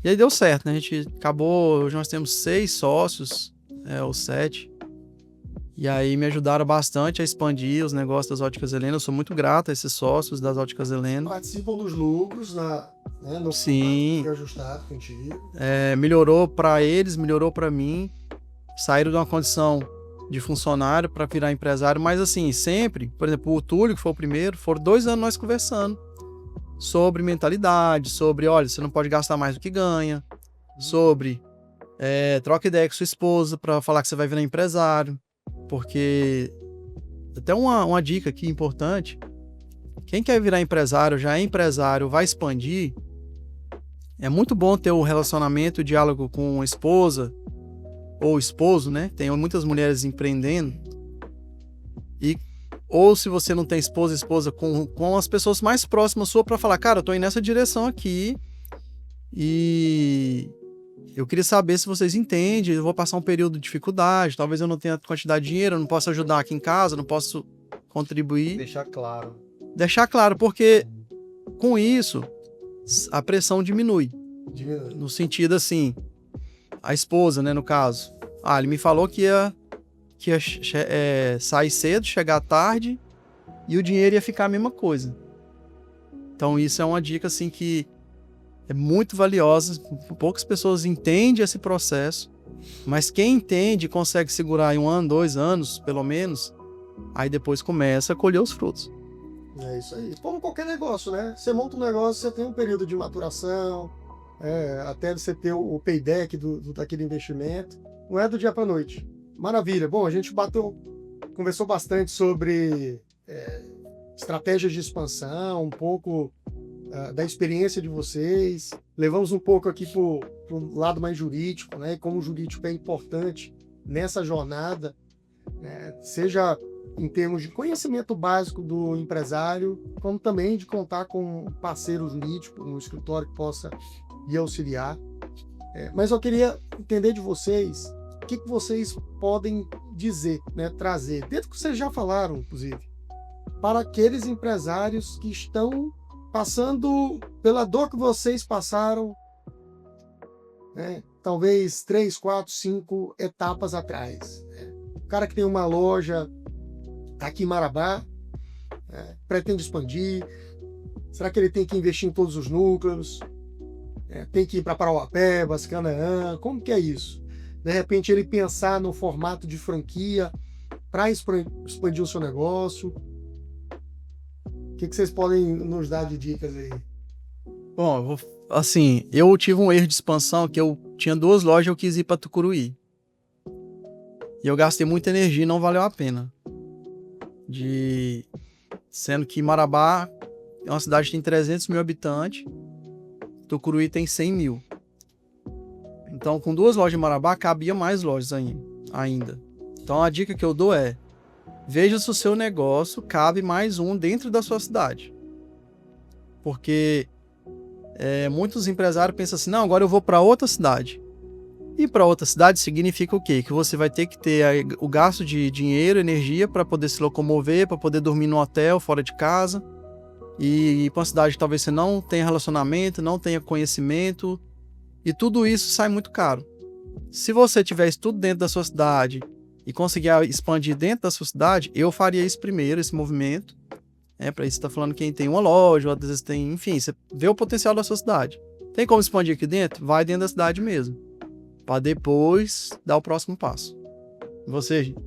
E aí deu certo, né? A gente acabou, hoje nós temos 6 sócios, ou 7. E aí me ajudaram bastante a expandir os negócios das Óticas Helena. Eu sou muito grato a esses sócios das Óticas Helena. Participam dos lucros, no Sim. Ajustado contigo. Melhorou para eles, melhorou para mim. Saíram de uma condição de funcionário para virar empresário. Mas assim, sempre, por exemplo, o Túlio, que foi o primeiro, foram 2 anos nós conversando sobre mentalidade, sobre, olha, você não pode gastar mais do que ganha, sobre troca ideia com sua esposa para falar que você vai virar empresário. Porque até uma dica aqui importante, quem quer virar empresário, já é empresário, vai expandir, é muito bom ter o relacionamento, o diálogo com a esposa ou esposo, né? Tem muitas mulheres empreendendo. Ou se você não tem esposa com as pessoas mais próximas sua para falar, cara, eu tô indo nessa direção aqui e eu queria saber se vocês entendem, eu vou passar um período de dificuldade, talvez eu não tenha quantidade de dinheiro, eu não posso ajudar aqui em casa, não posso contribuir. Deixar claro. Deixar claro, porque com isso a pressão diminui. No sentido assim, a esposa, né, no caso. Ele me falou que ia sair cedo, chegar tarde e o dinheiro ia ficar a mesma coisa. Então isso é uma dica assim que é muito valiosa, poucas pessoas entendem esse processo, mas quem entende e consegue segurar em 1 ano, 2 anos, pelo menos, aí depois começa a colher os frutos. É isso aí. Como qualquer negócio, né? Você monta um negócio, você tem um período de maturação, até você ter o payback daquele investimento. Não é do dia para noite. Maravilha. Bom, a gente conversou bastante sobre estratégias de expansão, um pouco da experiência de vocês. Levamos um pouco aqui para o lado mais jurídico, né? Como o jurídico é importante nessa jornada, seja em termos de conhecimento básico do empresário, como também de contar com um parceiro jurídico, um escritório que possa lhe auxiliar. Mas eu queria entender de vocês o que vocês podem dizer, né? Trazer, dentro do que vocês já falaram, inclusive, para aqueles empresários que estão passando pela dor que vocês passaram, né? Talvez 3, 4, 5 etapas atrás. O cara que tem uma loja aqui em Marabá, pretende expandir, será que ele tem que investir em todos os núcleos? Tem que ir para Parauapebas, Canaã, como que é isso? De repente ele pensar no formato de franquia para expandir o seu negócio. O que vocês podem nos dar de dicas aí? Bom, assim, eu tive um erro de expansão que eu tinha 2 lojas e eu quis ir para Tucuruí. E eu gastei muita energia e não valeu a pena. Sendo que Marabá é uma cidade que tem 300 mil habitantes, Tucuruí tem 100 mil. Então, com 2 lojas em Marabá, cabia mais lojas ainda. Então, a dica que eu dou é: veja se o seu negócio cabe mais um dentro da sua cidade. Porque muitos empresários pensam assim, não, agora eu vou para outra cidade. E para outra cidade significa o quê? Que você vai ter que ter o gasto de dinheiro, energia para poder se locomover, para poder dormir no hotel, fora de casa. E ir para uma cidade que talvez você não tenha relacionamento, não tenha conhecimento. E tudo isso sai muito caro. Se você tiver isso tudo dentro da sua cidade e conseguir expandir dentro da sua cidade, eu faria isso primeiro, esse movimento. Para isso você está falando quem tem uma loja, ou às vezes tem, enfim, você vê o potencial da sua cidade. Tem como expandir aqui dentro? Vai dentro da cidade mesmo. Para depois dar o próximo passo. E você, gente?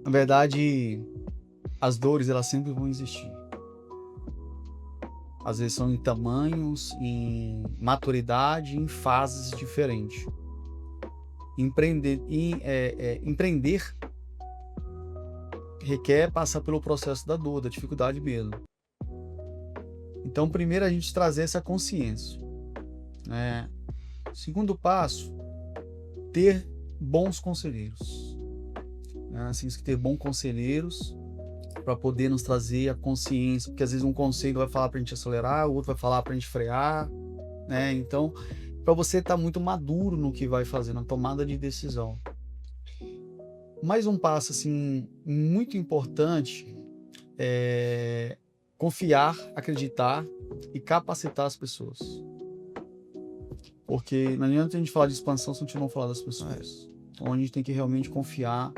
Na verdade, as dores, elas sempre vão existir. Às vezes são em tamanhos, em maturidade, em fases diferentes. Empreender requer passar pelo processo da dor, da dificuldade mesmo. Então, primeiro a gente trazer essa consciência. Segundo passo, ter bons conselheiros. Assim, ter bons conselheiros para poder nos trazer a consciência, porque às vezes um conselho vai falar para a gente acelerar, o outro vai falar para a gente frear, né? Então, para você estar muito maduro no que vai fazer, na tomada de decisão. Mais um passo assim muito importante é confiar, acreditar e capacitar as pessoas. Porque não adianta a gente falar de expansão se a gente não falar das pessoas. Então a gente tem que realmente confiar.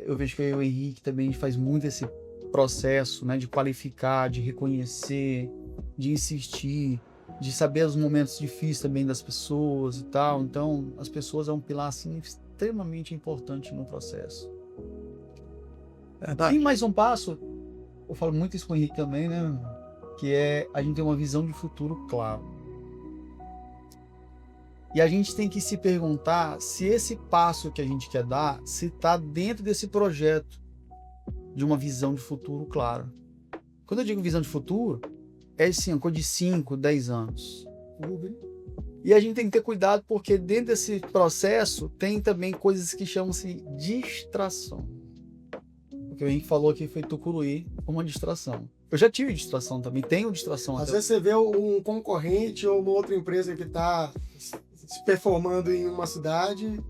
Eu vejo que eu e o Henrique também a gente faz muito esse processo, né, de qualificar, de reconhecer, de insistir, de saber os momentos difíceis também das pessoas e tal. Então as pessoas é um pilar assim extremamente importante no processo. E mais um passo, eu falo muito isso com o Henrique também, né, que é a gente ter uma visão de futuro clara. E a gente tem que se perguntar se esse passo que a gente quer dar, se está dentro desse projeto de uma visão de futuro clara. Quando eu digo visão de futuro, é assim, uma coisa de 5, 10 anos. E a gente tem que ter cuidado porque dentro desse processo tem também coisas que chamam-se distração. O que o Henrique falou aqui foi Tucuruí, uma distração. Eu já tive distração também, tenho distração. Às vezes você vê um concorrente ou uma outra empresa que está se performando em uma cidade.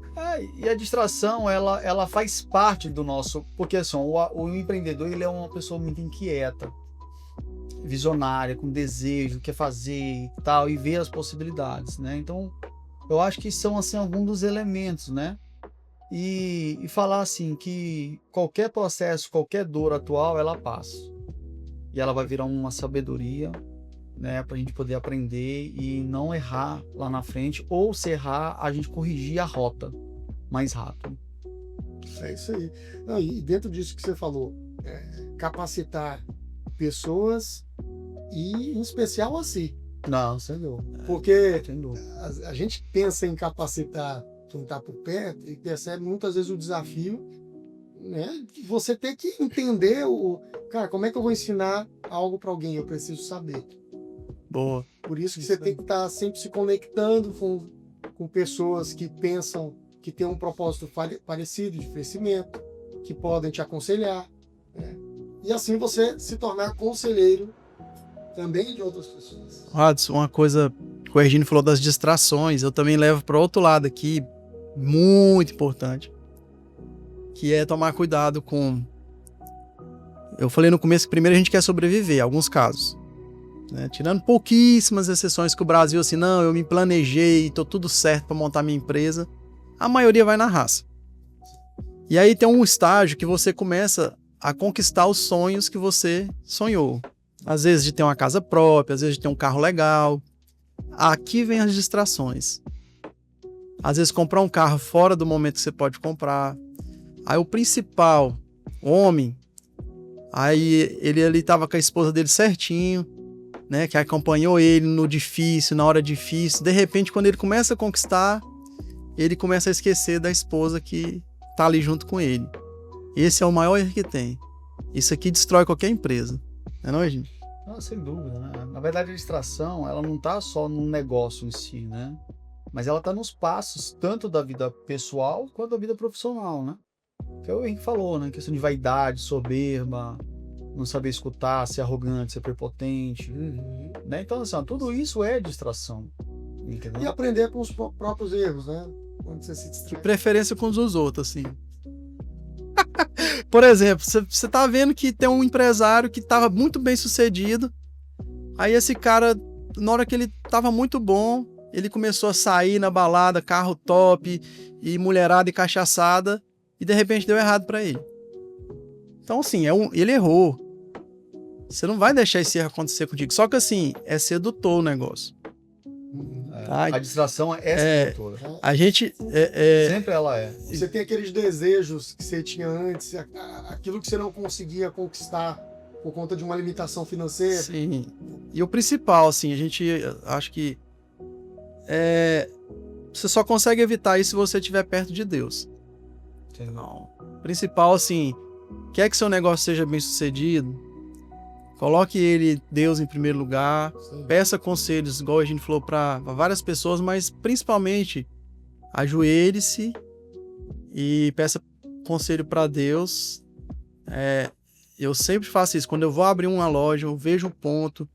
E a distração, ela faz parte do nosso... Porque assim, o empreendedor, ele é uma pessoa muito inquieta, visionária, com desejo, quer fazer e tal, e ver as possibilidades, né? Então, eu acho que são assim, alguns dos elementos, né? E falar assim, que qualquer processo, qualquer dor atual, ela passa. E ela vai virar uma sabedoria, né, para a gente poder aprender e não errar lá na frente, ou se errar, a gente corrigir a rota mais rápido. É isso aí. Não, e dentro disso que você falou, capacitar pessoas e, em especial, a si. Não, sem dúvida. Porque a gente pensa em capacitar quem está por perto e percebe muitas vezes o desafio, né, de você ter que entender cara, como é que eu vou ensinar algo para alguém? Eu preciso saber. Boa. Por isso que você tem que estar sempre se conectando com pessoas que pensam, que têm um propósito parecido de crescimento, que podem te aconselhar, né? E assim você se tornar conselheiro também de outras pessoas. Adson, uma coisa que o Ergínio falou das distrações, eu também levo para outro lado aqui, muito importante, que é tomar cuidado com... Eu falei no começo que primeiro a gente quer sobreviver, alguns casos, né? Tirando pouquíssimas exceções que o Brasil, assim, não, eu me planejei, tô tudo certo para montar minha empresa, a maioria vai na raça. E aí tem um estágio que você começa a conquistar os sonhos que você sonhou. Às vezes de ter uma casa própria, às vezes de ter um carro legal. Aqui vem as distrações. Às vezes comprar um carro fora do momento que você pode comprar. Aí o principal, homem, aí ele ali tava com a esposa dele certinho, né, que acompanhou ele no difícil, na hora difícil. De repente, quando ele começa a conquistar, ele começa a esquecer da esposa que tá ali junto com ele. Esse é o maior erro que tem. Isso aqui destrói qualquer empresa. Não é, gente? Não, sem dúvida, né? Na verdade, a distração, ela não tá só no negócio em si, né? Mas ela tá nos passos, tanto da vida pessoal quanto da vida profissional, né? Que é o Henrique falou, né? Questão de vaidade, soberba, não saber escutar, ser arrogante, ser prepotente, né? Então, assim, ó, tudo isso é distração, entendeu? E aprender com os próprios erros, né? Quando você se De distrai. preferência com os outros, assim. Por exemplo, você tá vendo que tem um empresário que tava muito bem sucedido. Aí esse cara, na hora que ele tava muito bom, ele começou a sair na balada, carro top, e mulherada e cachaçada, e de repente deu errado pra ele. Então, assim, ele errou. Você não vai deixar esse erro acontecer contigo. Só que, assim, é sedutor o negócio. Tá? A distração é sedutora. A gente... Sempre ela é. Você tem aqueles desejos que você tinha antes, aquilo que você não conseguia conquistar por conta de uma limitação financeira. Sim. E o principal, assim, a gente acho que você só consegue evitar isso se você estiver perto de Deus. Não. O principal, assim, quer que seu negócio seja bem sucedido, coloque Deus em primeiro lugar, Sim. peça conselhos, igual a gente falou para várias pessoas, mas principalmente ajoelhe-se e peça conselho para Deus. Eu sempre faço isso. Quando eu vou abrir uma loja, eu vejo um ponto,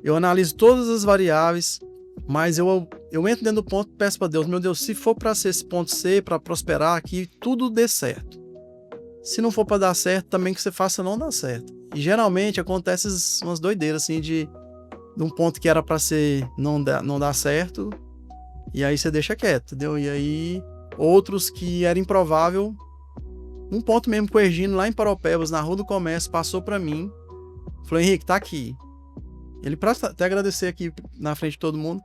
eu analiso todas as variáveis, mas eu entro dentro do ponto e peço para Deus, meu Deus, se for para ser esse ponto C, para prosperar aqui, tudo dê certo. Se não for para dar certo, também que você faça não dar certo. E geralmente acontece umas doideiras assim de um ponto que era para ser não dar certo, e aí você deixa quieto, entendeu? E aí outros que era improvável, um ponto mesmo com o Ergino lá em Paropebas, na Rua do Comércio, passou para mim, falou, Henrique, tá aqui. Ele, pra até agradecer aqui na frente de todo mundo,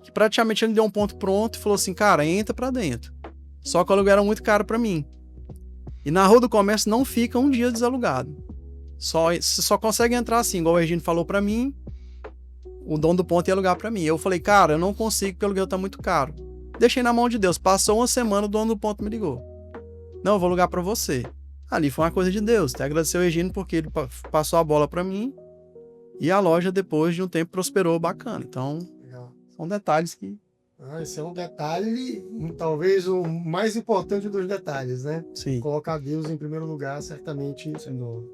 que praticamente ele deu um ponto pronto e falou assim, cara, entra pra dentro. Só que o aluguel era muito caro pra mim. E na Rua do Comércio não fica um dia desalugado. Você só consegue entrar assim, igual o Ergino falou pra mim, o dono do ponto ia alugar pra mim. Eu falei, cara, eu não consigo porque o aluguel tá muito caro. Deixei na mão de Deus. Passou uma semana, o dono do ponto me ligou. Não, eu vou alugar pra você. Ali foi uma coisa de Deus. Até agradecer o Ergino porque ele passou a bola pra mim. E a loja, depois de um tempo, prosperou bacana. Então, Legal. são detalhes que... Esse é um detalhe, talvez o mais importante dos detalhes, né? Sim. Colocar Deus em primeiro lugar, certamente, no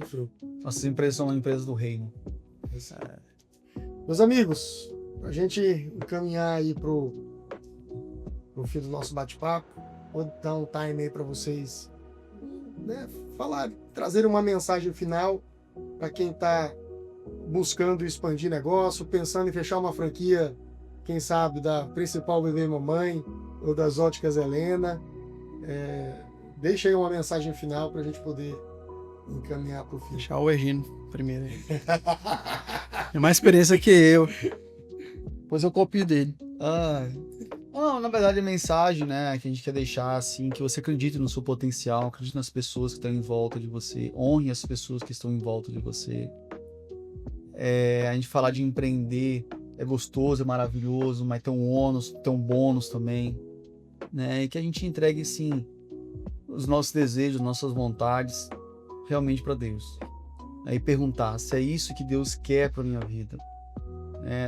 fruto. Nossas empresas são empresas do reino. Meus amigos, a gente encaminhar aí pro fim do nosso bate-papo, vou dar um time aí para vocês, né, trazer uma mensagem final para quem está buscando expandir negócio, pensando em fechar uma franquia, quem sabe, da principal Bebê e Mamãe ou das Óticas Helena. Deixa aí uma mensagem final para a gente poder encaminhar para o fim. Deixar o Ergino primeiro aí. Tem mais experiência que eu. Depois eu copio dele. Não, na verdade a mensagem, né, que a gente quer deixar, assim, que você acredite no seu potencial, acredite nas pessoas que estão em volta de você, honre as pessoas que estão em volta de você. A gente falar de empreender é gostoso, é maravilhoso, mas tem um ônus, tem um bônus também, né, e que a gente entregue, sim, os nossos desejos, nossas vontades, realmente para Deus. E perguntar se é isso que Deus quer para minha vida,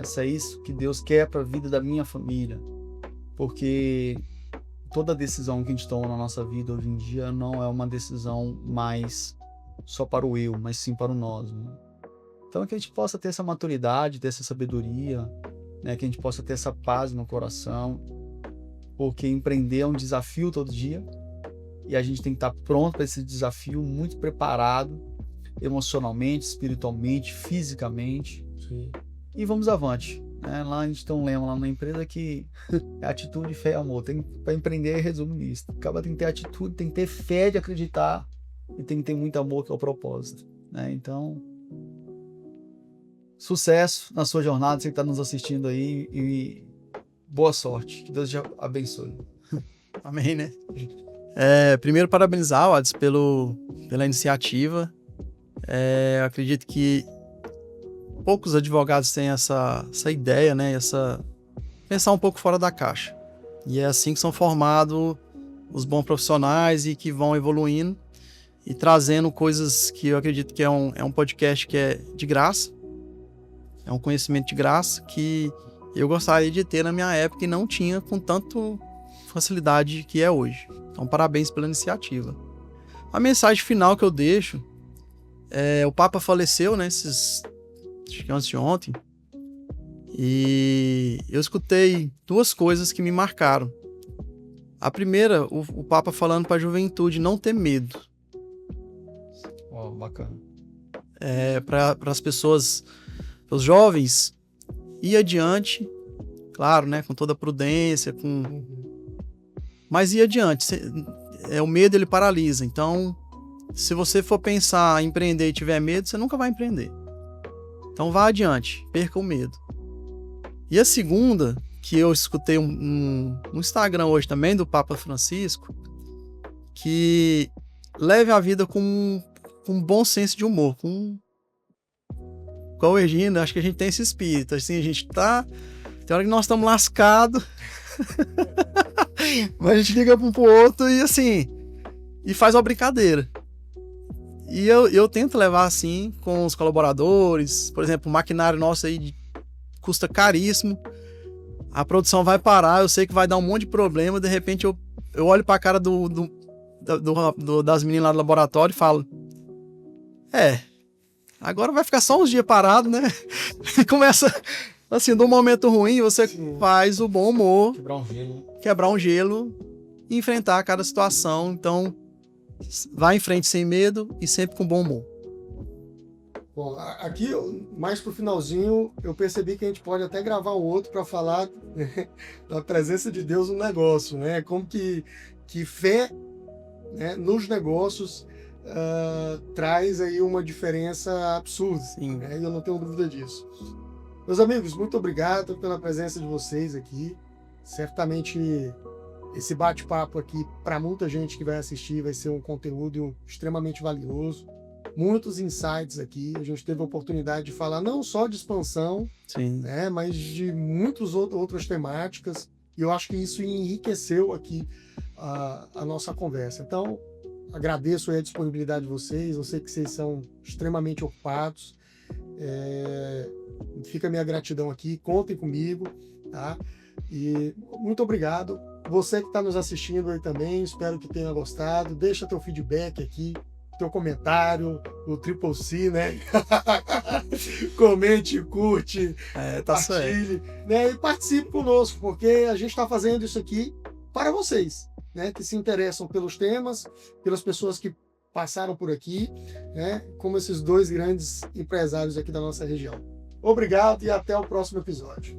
se é isso que Deus quer para a vida da minha família. Porque toda decisão que a gente toma na nossa vida hoje em dia não é uma decisão mais só para o eu, mas sim para o nós, né? Então que a gente possa ter essa maturidade, ter essa sabedoria, né? Que a gente possa ter essa paz no coração, porque empreender é um desafio todo dia e a gente tem que estar pronto para esse desafio, muito preparado emocionalmente, espiritualmente, fisicamente. Sim. E vamos avante. Lá a gente tem um lema lá na empresa que é atitude, fé e amor. Para empreender, resume nisso. Acaba tem que ter atitude, tem que ter fé de acreditar e tem que ter muito amor, que é o propósito, né? Então, sucesso na sua jornada, você que está nos assistindo aí, e boa sorte. Que Deus te abençoe. Amém, né? Primeiro, parabenizar o Adson pela iniciativa. Eu acredito que poucos advogados têm essa ideia, né? Pensar um pouco fora da caixa. E é assim que são formados os bons profissionais e que vão evoluindo e trazendo coisas que eu acredito que é um podcast que é de graça. É um conhecimento de graça que eu gostaria de ter na minha época e não tinha com tanta facilidade que é hoje. Então, parabéns pela iniciativa. A mensagem final que eu deixo o Papa faleceu, né, acho que antes de ontem, e eu escutei 2 coisas que me marcaram. A primeira, o Papa falando para a juventude não ter medo. Ó, bacana. Para as pessoas, os jovens, ir adiante, claro, né, com toda a prudência, mas ir adiante. O medo, ele paralisa. Então, se você for pensar em empreender e tiver medo, você nunca vai empreender. Então, vá adiante, perca o medo. E a segunda, que eu escutei no Instagram hoje também, do Papa Francisco, que leve a vida com um bom senso de humor, com a Regina, acho que a gente tem esse espírito, assim, a gente tem hora que nós estamos lascados, mas a gente liga um pro outro e assim, e faz uma brincadeira. E eu tento levar assim com os colaboradores, por exemplo, o maquinário nosso aí custa caríssimo, a produção vai parar, eu sei que vai dar um monte de problema, de repente eu olho pra cara das meninas lá do laboratório e falo, agora vai ficar só uns dias parado, né? E começa, assim, de um momento ruim, você faz o bom humor, quebrar um gelo e enfrentar cada situação. Então, vá em frente sem medo e sempre com bom humor. Bom, aqui, mais pro finalzinho, eu percebi que a gente pode até gravar um outro para falar, né, da presença de Deus no negócio, né? Como que fé, né, nos negócios traz aí uma diferença absurda. Sim. Né? E eu não tenho dúvida disso. Meus amigos, muito obrigado pela presença de vocês aqui. Certamente esse bate-papo aqui, para muita gente que vai assistir, vai ser um conteúdo extremamente valioso. Muitos insights aqui. A gente teve a oportunidade de falar não só de expansão, Sim. né, mas de muitas outras temáticas. E eu acho que isso enriqueceu aqui a nossa conversa. Então, agradeço aí a disponibilidade de vocês. Eu sei que vocês são extremamente ocupados. Fica a minha gratidão aqui. Contem comigo, tá? E muito obrigado. Você que está nos assistindo aí também, espero que tenha gostado. Deixa teu feedback aqui, teu comentário, o Triple C, né? Comente, curte, compartilhe, né? E participe conosco, porque a gente está fazendo isso aqui para vocês, né? Que se interessam pelos temas, pelas pessoas que passaram por aqui, né? Como esses 2 grandes empresários aqui da nossa região. Obrigado e até o próximo episódio.